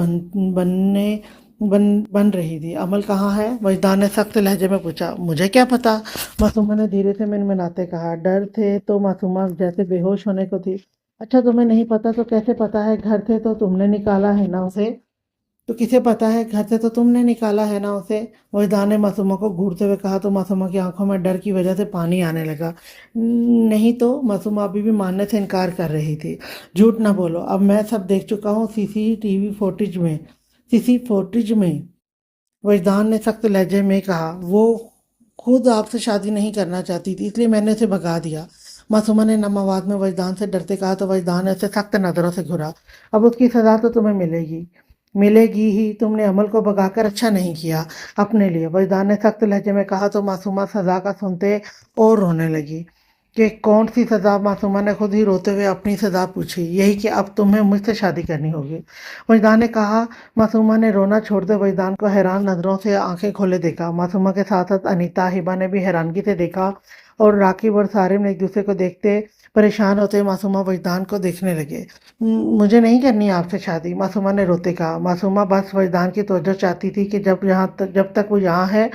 बन रही थी। अमल कहाँ है? वजदान ने सख्त लहजे में पूछा। मुझे क्या पता, मासूमा ने धीरे से मिनमिनाते कहा। डर थे तो मासूमा जैसे बेहोश होने को थी। अच्छा, तुम्हें नहीं पता तो कैसे पता है? घर से तो तुमने निकाला है ना उसे? तो किसे पता है? घर से तो तुमने निकाला है ना उसे, वजदान ने मासूमा को घूरते हुए कहा। तो मासूमा की आंखों में डर की वजह से पानी आने लगा। नहीं तो, मासूमा अभी भी मानने से इनकार कर रही थी। झूठ ना बोलो, अब मैं सब देख चुका हूँ सीसीटीवी फुटेज में, सीसी फुटेज में, वजदान ने सख्त लहजे में कहा। वो खुद आपसे शादी नहीं करना चाहती थी, इसलिए मैंने उसे भगा दिया, मासूमा ने नम आवाज में वजदान से डरते कहा। तो वजदान ने उसे सख्त नज़रों से घुरा। अब उसकी सज़ा तो तुम्हें मिलेगी, मिलेगी ही, तुमने अमल को भगाकर अच्छा नहीं किया अपने लिए, वजदान ने सख्त लहजे में कहा। तो मासूमा सज़ा का सुनते और रोने लगी। कि कौन सी सज़ा? मासूमा ने खुद ही रोते हुए अपनी सज़ा पूछी। यही कि अब तुम्हें मुझसे शादी करनी होगी, वजदान ने कहा। मासूमा ने रोना छोड़ते वजदान को हैरान नज़रों से आंखें खोले देखा। मासूमा के साथ साथ अनीता, हिबा ने भी हैरानगी से देखा, और राकिब और सारिम ने एक दूसरे को देखते परेशान होते मासूमा वजदान को देखने लगे। मुझे नहीं करनी आपसे शादी, मासूमा ने रोते कहा। मासूमा बस वजदान की तवज्जो चाहती थी कि जब तक वो यहाँ है,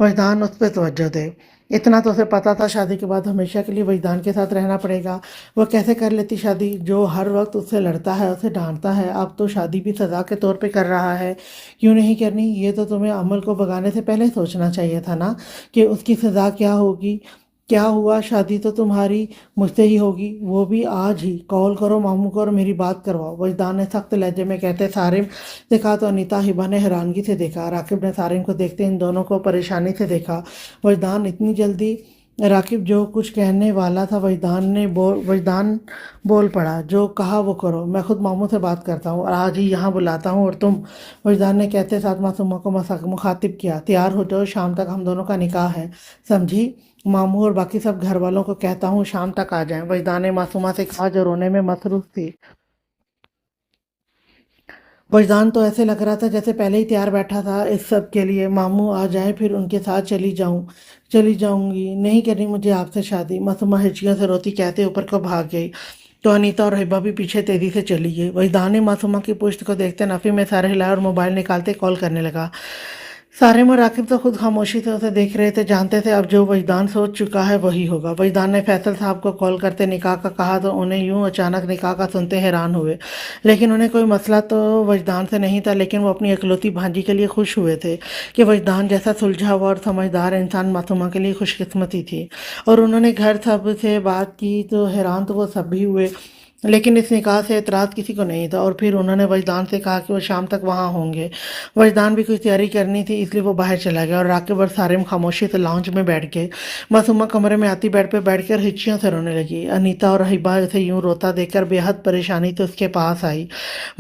वजदान उस पर तवज्जो दे। इतना तो उसे पता था, शादी के बाद हमेशा के लिए वजदान के साथ रहना पड़ेगा। वह कैसे कर लेती शादी, जो हर वक्त उससे लड़ता है, उसे डांटता है, अब तो शादी भी सज़ा के तौर पे कर रहा है। क्यों नहीं करनी? ये तो तुम्हें अमल को भगाने से पहले सोचना चाहिए था ना, कि उसकी सज़ा क्या होगी। क्या हुआ, शादी तो तुम्हारी मुझसे ही होगी, वो भी आज ही। कॉल करो मामू को और मेरी बात करवाओ, वजदान ने सख्त लहजे में कहते सारिम देखा। तो अनीता, हिबा ने हैरानगी से देखा। राकिब ने सारिम को देखते इन दोनों को परेशानी से देखा। वजदान इतनी जल्दी? राकिब जो कुछ कहने वाला था, वजदान बोल पड़ा। जो कहा वो करो, मैं खुद मामू से बात करता हूँ और आज ही यहाँ बुलाता हूँ, और तुम, वजदान ने कहते साथ मासूमा को मुखातिब किया, तैयार हो जाओ, शाम तक हम दोनों का निकाह है, समझी? मामू और बाकी सब घर वालों को कहता हूँ शाम तक आ जाएं, वजदान ने मासूमा से कहा, जो रोने में मसरूफ थी। वजदान तो ऐसे लग रहा था जैसे पहले ही तैयार बैठा था इस सब के लिए। मामू आ जाए फिर उनके साथ चली जाऊंगी, नहीं करनी मुझे आपसे शादी, मासूमा हिचकियों से रोती कहते ऊपर को भाग गई। तो अनीता और हिबा भी पीछे तेजी से चली गई। वजदान ने मासूमा की पुश्त को देखते नफ़ी में सारे हिलाया और मोबाइल निकालते कॉल करने लगा। सारिम और राकिब तो खुद खामोशी से उसे देख रहे थे, जानते थे अब जो वजदान सोच चुका है वही होगा। वजदान ने फैसल साहब को कॉल करते निकाह का कहा, तो उन्हें यूं अचानक निकाह का सुनते हैरान हुए। लेकिन उन्हें कोई मसला तो वजदान से नहीं था, लेकिन वो अपनी इकलौती भांजी के लिए खुश हुए थे कि वजदान जैसा सुलझा हुआ और समझदार इंसान मासूमा के लिए खुशकिस्मती थी। और उन्होंने घर सब से बात की तो हैरान तो वो सब भी हुए लेकिन इस निकाह से एतराज़ किसी को नहीं था और फिर उन्होंने वजदान से कहा कि वो शाम तक वहाँ होंगे। वजदान भी कुछ तैयारी करनी थी, इसलिए वो बाहर चला गया और राकिब और सारिम खामोशी से लाउंज में बैठ गए। मासूमा कमरे में आती बेड पे बैठकर हिच्चियों से रोने लगी। अनीता और हिबा उसे यूं रोता देखकर बेहद परेशानी से उसके पास आई।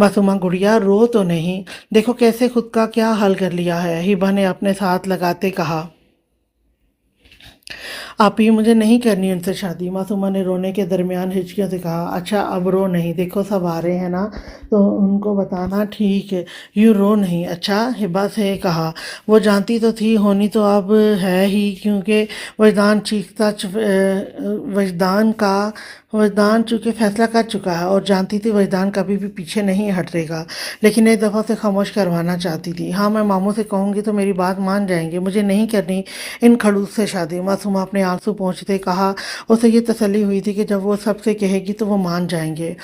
मासूमा, गुड़िया रो तो नहीं, देखो कैसे खुद का क्या हाल कर लिया है, हिबा ने अपने साथ लगाते कहा। आप ही, मुझे नहीं करनी उनसे शादी, मासूमा ने रोने के दरमियान हिचकियों से कहा। अच्छा अब रो नहीं, देखो सब आ रहे हैं ना, तो उनको बताना, ठीक है, यूँ रो नहीं। अच्छा, हिबा से कहा। वो जानती तो थी, होनी तो अब है ही, क्योंकि वजदान वजदान चूँकि फैसला कर चुका है और जानती थी वजदान कभी भी पीछे नहीं हटेगा, लेकिन एक दफ़ा से खामोश करवाना चाहती थी। हाँ, मैं मामू से कहूँगी तो मेरी बात मान जाएंगे, मुझे नहीं करनी इन खड़ूस से शादी, मासूमा अपने आंसू पोंछते कहा। उसे ये तसल्ली हुई थी कि जब वो सबसे कहेगी तो वो मान जाएंगे,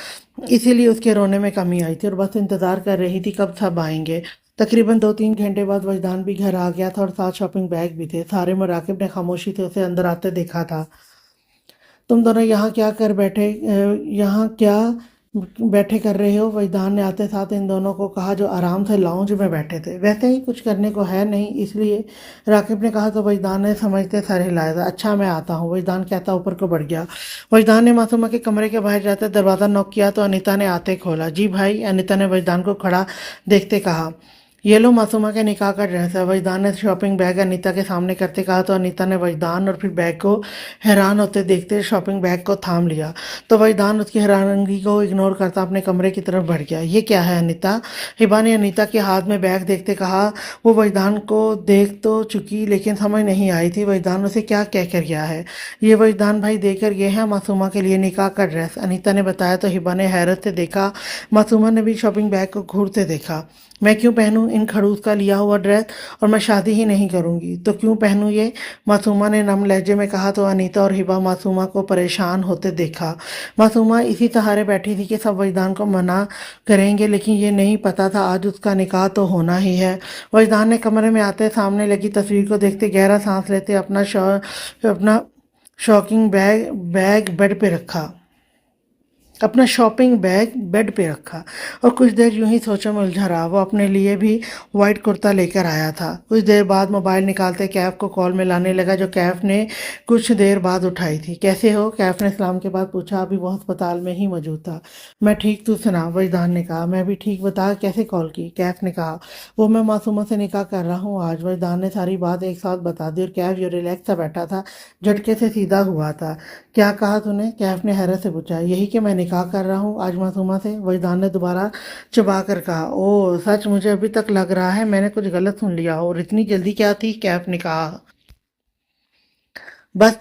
इसीलिए उसके रोने में कमी आई थी और बस इंतज़ार कर रही थी कब सब आएंगे। तकरीबन 2-3 घंटे बाद वजदान भी घर आ गया था और साथ शॉपिंग बैग भी थे। सारे मराकिब ने खामोशी से उसे अंदर आते देखा था। तुम दोनों यहाँ क्या कर बैठे यहाँ क्या बैठे कर रहे हो, वजदान ने आते साथ इन दोनों को कहा जो आराम से लाउंज में बैठे थे। वैसे ही कुछ करने को है नहीं, इसलिए राकिब ने कहा। तो वजदान ने समझते सर हिलाया था। अच्छा मैं आता हूँ, वजदान कहता ऊपर को बढ़ गया। वजदान ने मासूमा के कमरे के बाहर जाते दरवाज़ा नॉक किया तो अनीता ने आते खोला। जी भाई, अनीता ने वजदान को खड़ा देखते कहा। ये लो मासूमा के निकाह का ड्रेस है, वजदान ने शॉपिंग बैग अनीता के सामने करते कहा। तो अनीता ने वजदान और फिर बैग को हैरान होते देखते शॉपिंग बैग को थाम लिया। तो वजदान उसकी हैरानगी को इग्नोर करता अपने कमरे की तरफ बढ़ गया। ये क्या है अनीता, हिबा ने अनीता के हाथ में बैग देखते कहा। वो वजदान को देख तो चुकी लेकिन समझ नहीं आई थी वजदान उसे क्या कह कर गया है। ये वजदान भाई देकर गए हैं मासूमा के लिए निकाह का ड्रेस, अनीता ने बताया। तो हिबा ने हैरत से देखा। मासूमा ने भी शॉपिंग बैग को घूरते देखा। मैं क्यों पहनूं इन खड़ूस का लिया हुआ ड्रेस, और मैं शादी ही नहीं करूंगी तो क्यों पहनूं ये, मासूमा ने नम लहजे में कहा। तो अनीता और हिबा मासूमा को परेशान होते देखा। मासूमा इसी सहारे बैठी थी कि सब वजदान को मना करेंगे, लेकिन ये नहीं पता था आज उसका निकाह तो होना ही है। वजदान ने कमरे में आते सामने लगी तस्वीर को देखते गहरा सांस लेते अपना शॉकिंग बैग बेड पे रखा अपना शॉपिंग बैग बेड पे रखा और कुछ देर यूं ही सोचों में उलझा रहा। वो अपने लिए भी वाइट कुर्ता लेकर आया था। कुछ देर बाद मोबाइल निकालते कैफ को कॉल में लाने लगा, जो कैफ ने कुछ देर बाद उठाई थी। कैसे हो, कैफ ने सलाम के बाद पूछा। अभी वो अस्पताल में ही मौजूद था। मैं ठीक, तू सुना, वजदान ने कहा। मैं भी ठीक, बता कैसे कॉल की, कैफ ने कहा। वो मैं मासूमा से निकाह कर रहा हूँ आज, वजदान ने सारी बात एक साथ बता दी और कैफ जो रिलैक्स सा बैठा था झटके से सीधा हुआ था। क्या कहा तूने, कैफ ने हैरत से पूछा। यही कि मैं निकाह कर रहा हूँ आज मासूमा से, वजदान ने दोबारा चबा कर कहा। ओह सच, मुझे अभी तक लग रहा है मैंने कुछ गलत सुन लिया और इतनी जल्दी क्या थी, कैफ ने कहा। बस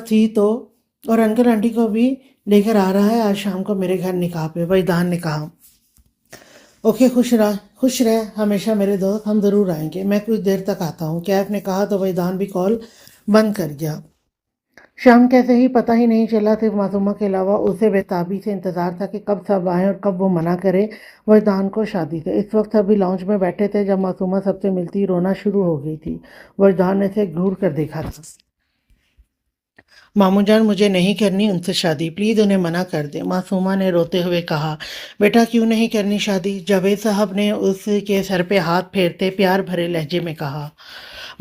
थी तो, और अंकल आंटी को भी लेकर आ रहा है आज शाम को मेरे घर निकाह पे, वजदान ने कहा। ओके, खुश रह हमेशा मेरे दोस्त, हम ज़रूर आएंगे, मैं कुछ देर तक आता हूँ, कैफ ने कहा। तो वजदान भी कॉल बंद कर गया। शाम कैसे ही पता ही नहीं चला, सिर्फ मासूमा के अलावा उसे बेताबी से इंतजार था कि कब सब आए और कब वो मना करे वजदान को शादी से। इस वक्त सभी लॉन्च में बैठे थे। जब मासूमा सबसे मिलती रोना शुरू हो गई थी। वजदान ने उसे घूर कर देखा था। मामू जान, मुझे नहीं करनी उनसे शादी, प्लीज़ उन्हें मना कर दे, मासूमा ने रोते हुए कहा। बेटा क्यों नहीं करनी शादी, जावेद साहब ने उसके सर पे हाथ फेरते प्यार भरे लहजे में कहा।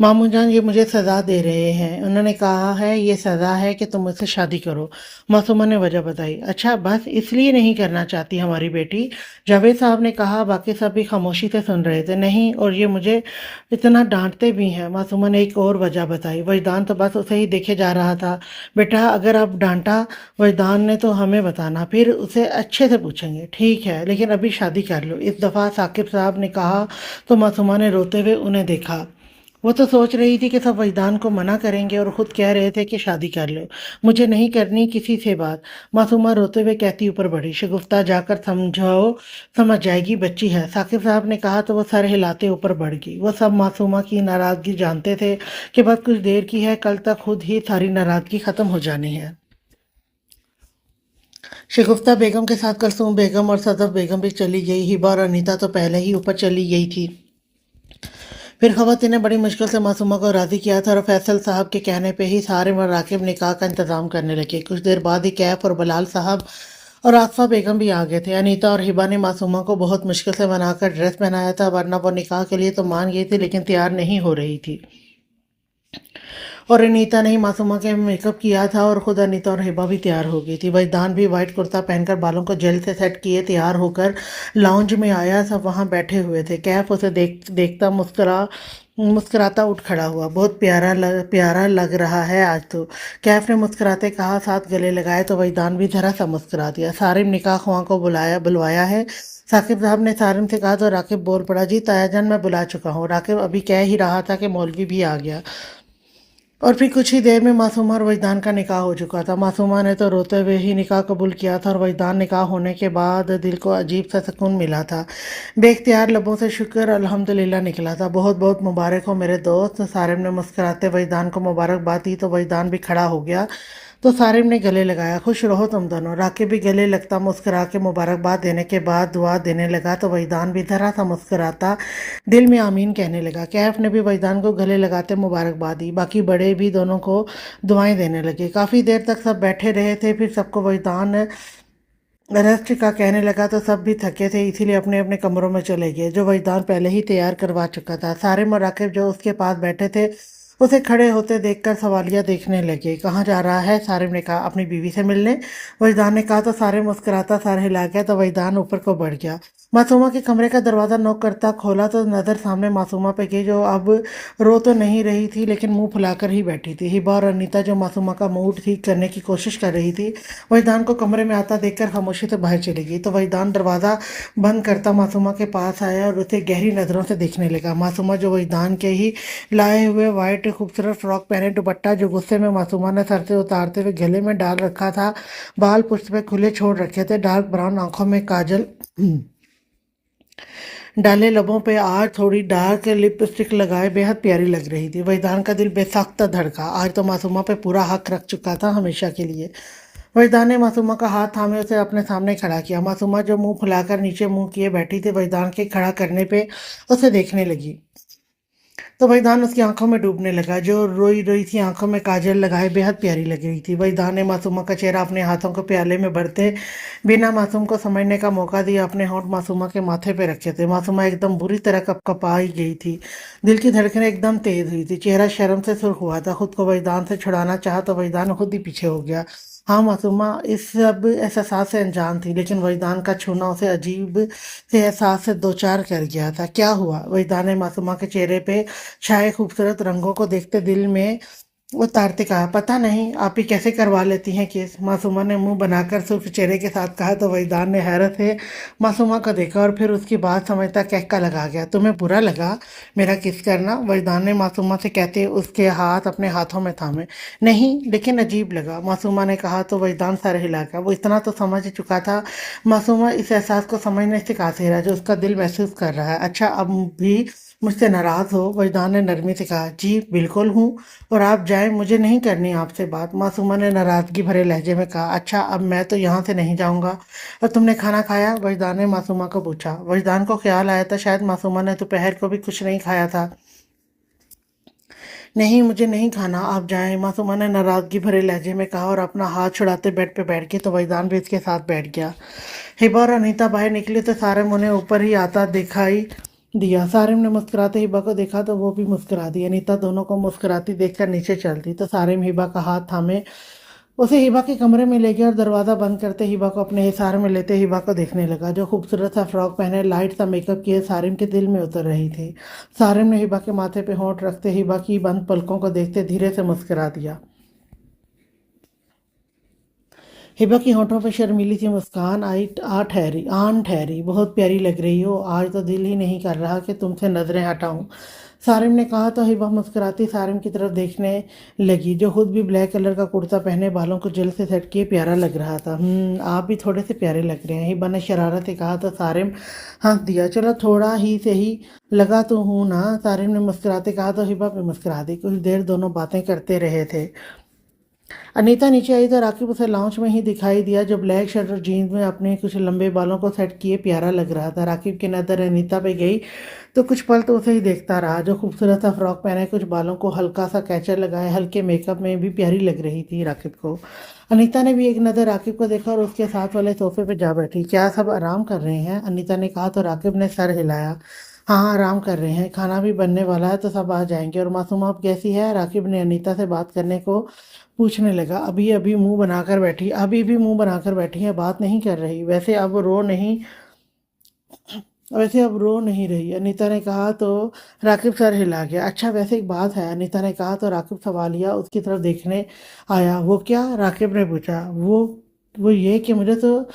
मामू जान, ये मुझे सज़ा दे रहे हैं, उन्होंने कहा है ये सज़ा है कि तुम मुझसे शादी करो, मासूमा ने वजह बताई। अच्छा, बस इसलिए नहीं करना चाहती हमारी बेटी, जावेद साहब ने कहा। बाकी सब भी खामोशी से सुन रहे थे। नहीं, और ये मुझे इतना डांटते भी हैं, मासूमा ने एक और वजह बताई। वजदान तो बस उसे ही देखे जा रहा था। बेटा अगर अब डांटा वजदान ने तो हमें बताना, फिर उसे अच्छे से पूछेंगे। ठीक है, लेकिन अभी शादी कर लो, इस दफ़ा साकिब साहब ने कहा। तो मासूमा ने रोते हुए उन्हें देखा। वो तो सोच रही थी कि सब वजदान को मना करेंगे और ख़ुद कह रहे थे कि शादी कर लो, मुझे नहीं करनी किसी से बात, मासूमा रोते हुए कहती ऊपर बढ़ी। शगुफ्ता जाकर समझाओ, समझ जाएगी, बच्ची है, साकिब साहब ने कहा। तो वो सर हिलाते ऊपर बढ़ गई। वो सब मासूमा की नाराज़गी जानते थे कि बस कुछ देर की है, कल तक खुद ही सारी नाराज़गी ख़त्म हो जानी है। शगुफ्ता बेगम के साथ कलसूम बेगम और सदफ बेगम भी चली गई। हिबा और अनीता तो पहले ही ऊपर चली गई थी। फिर ख़वातीन ने बड़ी मुश्किल से मासूमा को राज़ी किया था और फैसल साहब के कहने पे ही सारे मराकिब निकाह का इंतज़ाम करने लगे। कुछ देर बाद ही कैफ और बलाल साहब और आसफा बेगम भी आ गए थे। अनीता और हिबा ने मासूमा को बहुत मुश्किल से मनाकर ड्रेस पहनाया था, वरना वो निकाह के लिए तो मान गई थी लेकिन तैयार नहीं हो रही थी। और अनीता ने ही मासूमा के मेकअप किया था और खुद अनीता और हिबा भी तैयार हो गई थी। वैदान भी वाइट कुर्ता पहनकर बालों को जेल से सेट किए तैयार होकर लाउंज में आया। सब वहाँ बैठे हुए थे। कैफ उसे देखता मुस्कुराता उठ खड़ा हुआ। बहुत प्यारा लग रहा है आज तो, कैफ ने मुस्कुराते कहा, साथ गले लगाए। तो वैदान भी जरा सा मुस्कुरा दिया। सारिम निकाह ख्वाह को बुलवाया है। साकिब साहब ने सारिम से कहा तो राकिब बोल पड़ा, जी तायाजान मैं बुला चुका हूँ। राकिब अभी कह ही रहा था कि मौलवी भी आ गया। और फिर कुछ ही देर में मासूमा और वजदान का निकाह हो चुका था। मासूमा ने तो रोते हुए ही निकाह कबूल किया था और वजदान निकाह होने के बाद दिल को अजीब सा सुकून मिला था। बेख्तियार लबों से शुक्र अल्हम्दुलिल्लाह निकला था। बहुत बहुत मुबारक हो मेरे दोस्त। सारिम ने मुस्कुराते वजदान को मुबारकबाद दी तो वजदान भी खड़ा हो गया। तो सारिम ने गले लगाया, खुश रहो तुम दोनों। राकिब भी गले लगता मुस्कुरा के मुबारकबाद देने के बाद दुआ देने लगा तो वजदान भी जरा सा मुस्कुराता दिल में आमीन कहने लगा। कैफ ने भी वजदान को गले लगाते मुबारकबाद दी। बाकी बड़े भी दोनों को दुआएं देने लगे। काफ़ी देर तक सब बैठे रहे थे। फिर सबको वजदान रेस्ट का कहने लगा तो सब भी थके थे, इसीलिए अपने अपने कमरों में चले गए, जो वजदान पहले ही तैयार करवा चुका था। सारे मराकिब जो उसके पास बैठे थे उसे खड़े होते देखकर सवालिया देखने लगे। कहाँ जा रहा है? सारिम ने कहा, अपनी बीवी से मिलने। वजदान ने कहा तो सारे मुस्कुराता सर हिला गया। तो वजदान ऊपर को बढ़ गया। मासूमा के कमरे का दरवाज़ा नॉक करता खोला तो नज़र सामने मासूमा पे गई, जो अब रो तो नहीं रही थी लेकिन मुंह फुलाकर ही बैठी थी। हिबा और अनीता जो मासूमा का मूड ठीक करने की कोशिश कर रही थी, वजदान को कमरे में आता देखकर खामोशी से बाहर चली गई। तो वजदान दरवाज़ा बंद करता मासूमा के पास आया और उसे गहरी नज़रों से देखने लगा। मासूमा जो वजदान के ही लाए हुए वाइट खूबसूरत फ्रॉक पहने दुपट्टा जो गुस्से में मासूमा ने सर से उतारते हुए गले में डाल रखा था, बाल पुष्ट पे खुले छोड़ रखे थे, डार्क ब्राउन आंखों में काजल डाले, लबों पे आज थोड़ी डार्क लिपस्टिक लगाए बेहद प्यारी लग रही थी। वजदान का दिल बेसख्त धड़का। आज तो मासूमा पे पूरा हक रख चुका था हमेशा के लिए। वजदान ने मासूमा का हाथ थामे उसे अपने सामने खड़ा किया। मासूमा जो मुंह फुलाकर नीचे मुंह किए बैठी थी, वजदान के खड़ा करने पे उसे देखने लगी तो वजदान उसकी आंखों में डूबने लगा। जो रोई रोई थी आंखों में काजल लगाए बेहद प्यारी लग रही थी। वजदान ने मासूमा का चेहरा अपने हाथों को प्याले में भरते बिना मासूम को समझने का मौका दिया अपने होंठ मासूमा के माथे पे रखे थे। मासूमा एकदम बुरी तरह कपकपाई गई थी। दिल की धड़कनें एकदम तेज हुई थी। चेहरा शर्म से सुर्ख हुआ था। खुद को वजदान से छुड़ाना चाहा तो वजदान खुद ही पीछे हो गया। हाँ, मासूमा इस सब एहसास से अनजान थी, लेकिन वजदान का छूना उसे अजीब से एहसास से दो चार कर गया था। क्या हुआ? वजदान ने मासूमा के चेहरे पे छाए खूबसूरत रंगों को देखते दिल में उतारते कहा, पता नहीं आप ही कैसे करवा लेती हैं केस। मासूमा ने मुंह बनाकर सुर्ख चेहरे के साथ कहा तो वजदान ने हैरत से मासूमा को देखा और फिर उसकी बात समझता कहका लगा गया, तुम्हें बुरा लगा मेरा किस करना? वजदान ने मासूमा से कहते उसके हाथ अपने हाथों में थामे। नहीं, लेकिन अजीब लगा, मासूमा ने कहा तो वजदान सर हिला गया। वो इतना तो समझ चुका था मासूमा इस एहसास को समझने से कासिर है जो उसका दिल महसूस कर रहा है। अच्छा, अब भी मुझसे नाराज़ हो? वजदान ने नरमी से कहा, जी बिल्कुल हूँ, और आप जाएं, मुझे नहीं करनी आपसे बात। मासूमा ने नाराज़गी भरे लहजे में कहा, अच्छा अब मैं तो यहाँ से नहीं जाऊँगा। और तुमने खाना खाया? वजदान ने मासूमा को पूछा। वजदान को ख्याल आया था शायद मासूमा ने दोपहर को भी कुछ नहीं खाया था। नहीं, मुझे नहीं खाना, आप जाएं, मासूमा ने नाराज़गी भरे लहजे में कहा और अपना हाथ छुड़ाते बेड पे बैठ गई तो वजदान भी इसके साथ बैठ गया। हिबा और अनीता बाहर निकले तो सारिम उन्हें ऊपर ही आता दिखाई दिया। सारिम ने मुस्कुराते हिबा को देखा तो वो भी मुस्कुरा दी। अनीता दोनों को मुस्कुराती देखकर नीचे चलती तो सारिम हिबा का हाथ थामे उसे हिबा के कमरे में ले गया और दरवाज़ा बंद करते हिबा को अपने हिसार में लेते हिबा को देखने लगा, जो खूबसूरत सा फ्रॉक पहने लाइट सा मेकअप किए सारिम के दिल में उतर रही थी। सारिम ने हिबा के माथे पे होंठ रखते हिबा की बंद पलकों को देखते धीरे से मुस्कुरा दिया। हिबा की होंठों पर शर्मीली सी मुस्कान आई। आन ठहरी, बहुत प्यारी लग रही हो, आज तो दिल ही नहीं कर रहा कि तुमसे नजरें हटाऊं। सारिम ने कहा तो हिबा मुस्कुराती सारिम की तरफ देखने लगी, जो खुद भी ब्लैक कलर का कुर्ता पहने बालों को जेल से सेट किए प्यारा लग रहा था। आप भी थोड़े से प्यारे लग रहे हैं, हिबा ने शरारत से कहा तो सारिम हंस दिया। चलो थोड़ा ही से ही लगा तो हूँ ना, सारिम ने मुस्कुराते कहा तो हिबा भी मुस्कुरा दी। कुछ देर दोनों बातें करते रहे थे। अनीता नीचे आई तो राकिब उसे लाउंज में ही दिखाई दिया, जो ब्लैक शर्ट और जीन्स में अपने कुछ लंबे बालों को सेट किए प्यारा लग रहा था। राकिब की नज़र अनीता पे गई तो कुछ पल तो उसे ही देखता रहा, जो खूबसूरत सा फ्रॉक पहने कुछ बालों को हल्का सा कैचर लगाए हल्के मेकअप में भी प्यारी लग रही थी राकिब को। अनीता ने भी एक नज़र राकिब को देखा और उसके साथ वाले सोफे पे जा बैठी। क्या सब आराम कर रहे हैं? अनीता ने कहा तो राकिब ने सर हिलाया। हाँ, आराम कर रहे हैं, खाना भी बनने वाला है तो सब आ जाएंगे। और मासूमा अब कैसी है? राकिब ने अनीता से बात करने को पूछने लगा। अभी अभी मुंह बनाकर बैठी, अभी भी मुंह बनाकर बैठी है, बात नहीं कर रही। वैसे अब रो नहीं रही, अनीता ने कहा तो राकिब सर हिला गया। अच्छा, वैसे एक बात है, अनीता ने कहा तो राकिब सवालिया उसकी तरफ देखने आया। वो क्या? राकिब ने पूछा। वो ये कि मुझे तो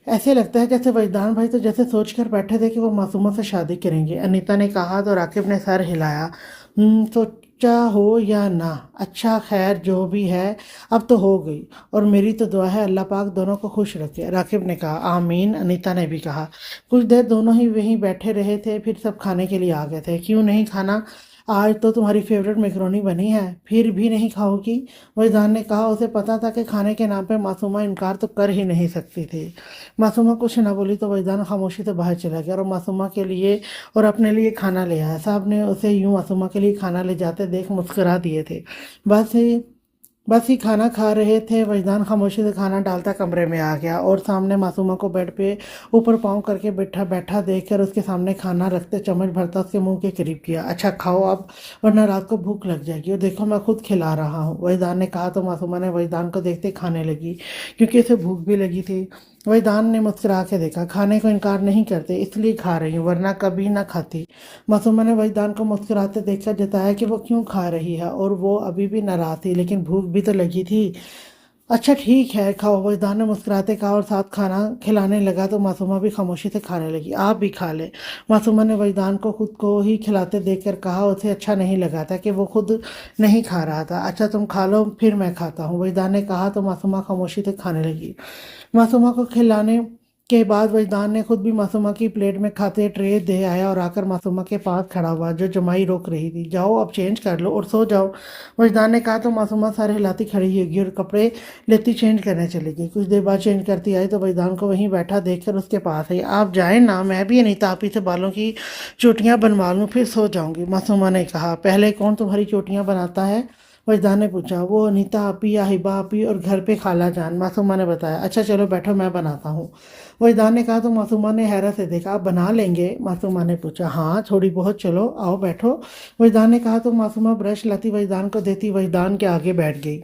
ऐसे लगता है जैसे वजदान भाई तो जैसे सोच कर बैठे थे कि वो मासूमा से शादी करेंगे, अनीता ने कहा तो राकिब ने सर हिलाया। सोचा हो या ना, अच्छा खैर जो भी है अब तो हो गई, और मेरी तो दुआ है अल्लाह पाक दोनों को खुश रखे। राकिब ने कहा आमीन, अनीता ने भी कहा। कुछ देर दोनों ही वहीं बैठे रहे थे, फिर सब खाने के लिए आ गए थे। क्यों नहीं खाना? आज तो तुम्हारी फेवरेट मैकरोनी बनी है, फिर भी नहीं खाओगी? वजदान ने कहा। उसे पता था कि खाने के नाम पे मासूमा इनकार तो कर ही नहीं सकती थी। मासूमा कुछ ना बोली तो वजदान खामोशी से बाहर चला गया और मासूमा के लिए और अपने लिए खाना ले आया। साहब ने उसे यूं मासूमा के लिए खाना ले जाते देख मुस्कुरा दिए थे। बस ही बस ही खाना खा रहे थे, वजदान खामोशी से खाना डालता कमरे में आ गया और सामने मासूमा को बेड पे ऊपर पाँव करके बैठा बैठा देखकर उसके सामने खाना रखते चम्मच भरता उसके मुंह के करीब किया। अच्छा खाओ अब, वरना रात को भूख लग जाएगी, और देखो मैं खुद खिला रहा हूँ, वजदान ने कहा तो मासूमा ने वजदान को देखते खाने लगी, क्योंकि उसे भूख भी लगी थी। वजदान ने मुस्कुरा के देखा। खाने को इनकार नहीं करते इसलिए खा रही हूँ, वरना कभी ना खाती। मासूमा ने वजदान को मुस्कुराते देखकर जताया कि वो क्यों खा रही है, और वो अभी भी नाराज थी, लेकिन भूख भी तो लगी थी। अच्छा ठीक है खाओ, वजदान ने मुस्कुराते कहा और साथ खाना खिलाने लगा तो मासूमा भी खामोशी से खाने लगी। आप भी खा ले, मासूमा ने वजदान को खुद को ही खिलाते देखकर कहा। उसे अच्छा नहीं लगा था कि वो खुद नहीं खा रहा था। अच्छा तुम खा लो फिर मैं खाता हूँ, वजदान ने कहा तो मासूमा खामोशी से खाने लगी। मासूमा को खिलाने के बाद वजदान ने खुद भी मासूमा की प्लेट में खाते ट्रे दे आया और आकर मासूमा के पास खड़ा हुआ, जो जमाई रोक रही थी। जाओ अब चेंज कर लो और सो जाओ, वजदान ने कहा तो मासूमा सारे हिलाती खड़ी होगी और कपड़े लेती चेंज करने चलेगी। कुछ देर बाद चेंज करती आई तो वजदान को वहीं बैठा देखकर उसके पास आई। आप जाए ना, मैं भी अनीता आपी से बालों की चोटियाँ बनवा लूँ, फिर सो जाऊंगी, मासूमा ने कहा। पहले कौन तुम्हारी चोटियाँ बनाता है? वजदान ने पूछा। वो अनीता आपी या हिबा आपी और घर पे खाला जान, मासूमा ने बताया। अच्छा चलो बैठो मैं बनाता हूँ, वजदान ने कहा तो मासूमा ने हैरत से देखा। आप बना लेंगे? मासूमा ने पूछा। हाँ थोड़ी बहुत, चलो आओ बैठो, वजदान ने कहा तो मासूमा ब्रश लाती वजदान को देती वजदान के आगे बैठ गई।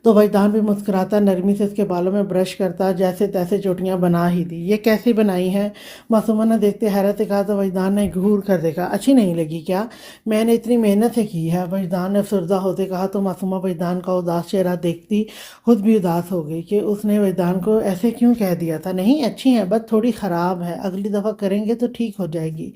तो वजदान भी मुस्कुराता नरमी से उसके बालों में ब्रश करता जैसे तैसे चोटियां बना ही दी। ये कैसी बनाई है? मासूमा ने देखते हैरत से कहा तो वजदान ने घूर कर देखा। अच्छी नहीं लगी क्या? मैंने इतनी मेहनत से की है, वजदान ने अफसरदा होते कहा तो मासूमा वजदान का उदास चेहरा देखती खुद भी उदास हो गई कि उसने वजदान को ऐसे क्यों कह दिया था। नहीं अच्छी है, बस थोड़ी ख़राब है, अगली दफ़ा करेंगे तो ठीक हो जाएगी,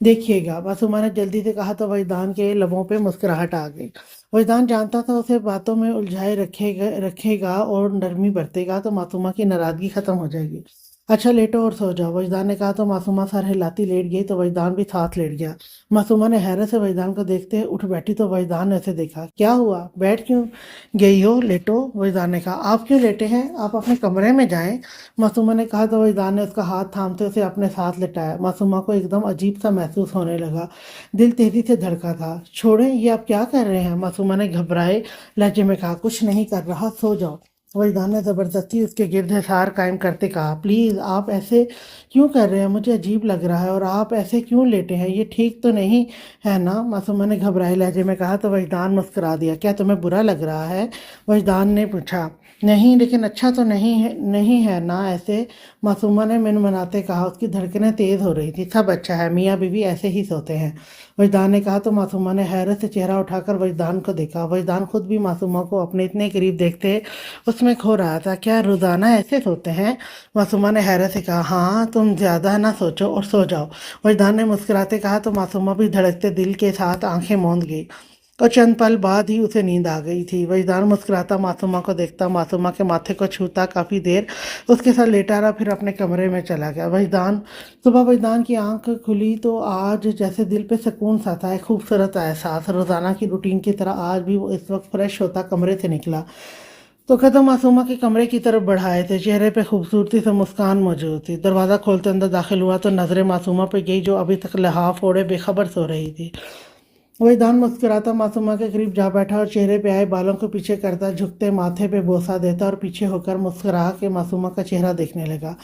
देखिएगा, मासूमा ने जल्दी से कहा तो वजदान के लबों पे मुस्कुराहट आ गई। वजदान जानता था उसे बातों में उलझाए रखेगा और नरमी बरतेगा तो मासूमा की नाराज़गी ख़त्म हो जाएगी। अच्छा लेटो और सो जाओ, वजदान ने कहा तो मासूमा सर हिलाती लेट गई तो वजदान भी साथ लेट गया। मासूमा ने हैरत से वजदान को देखते उठ बैठी तो वजदान ने उसे देखा। क्या हुआ, बैठ क्यों गई हो? लेटो, वजदान ने कहा। आप क्यों लेटे हैं? आप अपने कमरे में जाएं, मासूमा ने कहा तो वजदान ने उसका हाथ थामते उसे अपने साथ लेटाया। मासूमा को एकदम अजीब सा महसूस होने लगा, दिल तेजी से धड़का था। छोड़ें, ये आप क्या कर रहे हैं? मासूमा ने घबराए लहजे में कहा। कुछ नहीं कर रहा, सो जाओ, वजदान ने ज़बरदस्ती उसके गिर्द हिसार कायम करते कहा। प्लीज़ आप ऐसे क्यों कर रहे हैं? मुझे अजीब लग रहा है, और आप ऐसे क्यों लेटे हैं? ये ठीक तो नहीं है ना, मासूमा ने घबराए लहजे में कहा तो वजदान मुस्कुरा दिया। क्या तुम्हें बुरा लग रहा है? वजदान ने पूछा। नहीं, लेकिन अच्छा तो नहीं है ना ऐसे, मासूमा ने मिनमनाते कहा। उसकी धड़कनें तेज़ हो रही थी। सब अच्छा है, मियाँ बीवी ऐसे ही सोते हैं, वजदान ने कहा तो मासूमा ने हैरत से चेहरा उठाकर वजदान को देखा। वजदान खुद भी मासूमा को अपने इतने करीब देखते उसमें खो रहा था। क्या रोज़ाना ऐसे सोते हैं? मासूमा ने हैरत से कहा। हाँ तुम ज़्यादा ना सोचो और सो जाओ, वजदान ने मुस्कुराते कहा तो मासूमा भी धड़कते दिल के साथ आंखें मूंद गई और चंद पल बाद ही उसे नींद आ गई थी। वजदान मुस्कुराता मासूमा को देखता, मासूमा के माथे को छूता काफ़ी देर उसके साथ लेटा रहा, फिर अपने कमरे में चला गया। सुबह वजदान की आंख खुली तो आज जैसे दिल पे सुकून सा था, एक खूबसूरत एहसास। रोज़ाना की रूटीन की तरह आज भी वो इस वक्त फ्रेश होता कमरे से निकला तो कदम मासूमा के कमरे की तरफ बढ़ाए थे। चेहरे पे खूबसूरती से मुस्कान मौजूद थी। दरवाज़ा खोलते अंदर दाखिल हुआ तो नज़रें मासूमा पे गई, जो अभी तक लिहाफ ओढ़े बेखबर सो रही थी। वहीदान मुस्कुराता मासूमा के करीब जा बैठा और चेहरे पे आए बालों को पीछे करता, झुकते माथे पे बोसा देता और पीछे होकर मुस्कुरा के मासूमा का चेहरा देखने लगा।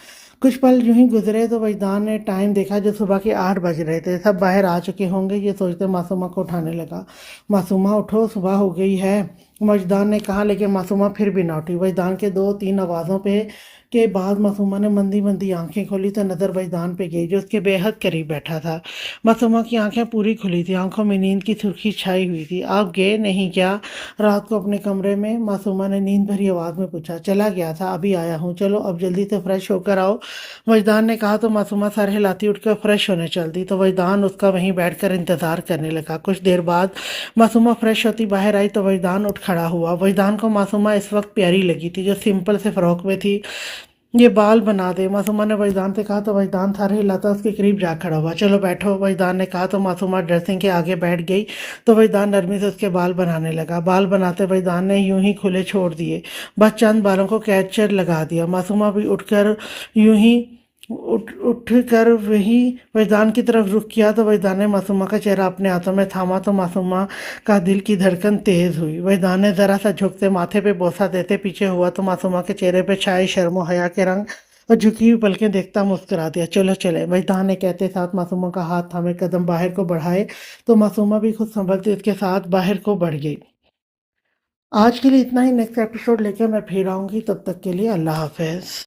कुछ पल यूं ही गुजरे तो वहीदान ने टाइम देखा, जो सुबह के 8 बज रहे थे। सब बाहर आ चुके होंगे, ये सोचते मासूमा को उठाने लगा। मासूमा उठो, सुबह हो गई है, वहीदान ने कहा, लेकिन मासूमा फिर भी ना उठी। वहीदान के 2-3 आवाज़ों पे के बाद मासूमा ने मंदी मंदी आंखें खोली तो नज़र वहीदान पे गई, जो उसके बेहद करीब बैठा था। मासूमा की आंखें पूरी खुली थी, आंखों में नींद की सुर्खी छाई हुई थी। आप गए नहीं क्या रात को अपने कमरे में? मासूमा ने नींद भरी आवाज़ में पूछा। चला गया था, अभी आया हूँ, चलो अब जल्दी से फ्रेश होकर आओ, वजदान ने कहा। तो मासूमा सर हिलाती उठकर फ्रेश होने चल दी, तो वजदान उसका वहीं बैठकर इंतजार करने लगा। कुछ देर बाद मासूमा फ्रेश होती बाहर आई तो वजदान उठ खड़ा हुआ। वजदान को मासूमा इस वक्त प्यारी लगी थी, जो सिंपल से फ्रॉक में थी। ये बाल बना दे, मासूमा ने वजदान से कहा, तो वजदान सर हिलाता उसके करीब जा खड़ा हुआ। चलो बैठो, वजदान ने कहा। तो मासूमा ड्रेसिंग के आगे बैठ गई, तो वजदान नरमी से उसके बाल बनाने लगा। बाल बनाते वजदान ने यूं ही खुले छोड़ दिए, बस चंद बालों को कैचर लगा दिया। मासूमा भी उठकर यूं ही उठ कर वही वजदान की तरफ रुख किया, तो वजदान ने मासूमा का चेहरा अपने हाथों में थामा, तो मासूमा का दिल की धड़कन तेज हुई। वजदान ने जरा सा झुकते माथे पे बोसा देते पीछे हुआ, तो मासूमा के चेहरे पे छाए शर्मो हया के रंग और झुकी हुई पलकें देखता मुस्कुरा दिया। चलो चले, वजदान ने कहते साथ मासूमा का हाथ थामे कदम बाहर को बढ़ाए, तो मासूमा भी खुद संभलती उसके साथ बाहर को बढ़ गई। आज के लिए इतना ही। नेक्स्ट एपिसोड लेकर मैं फिर आऊंगी, तब तक के लिए अल्लाह हाफिज।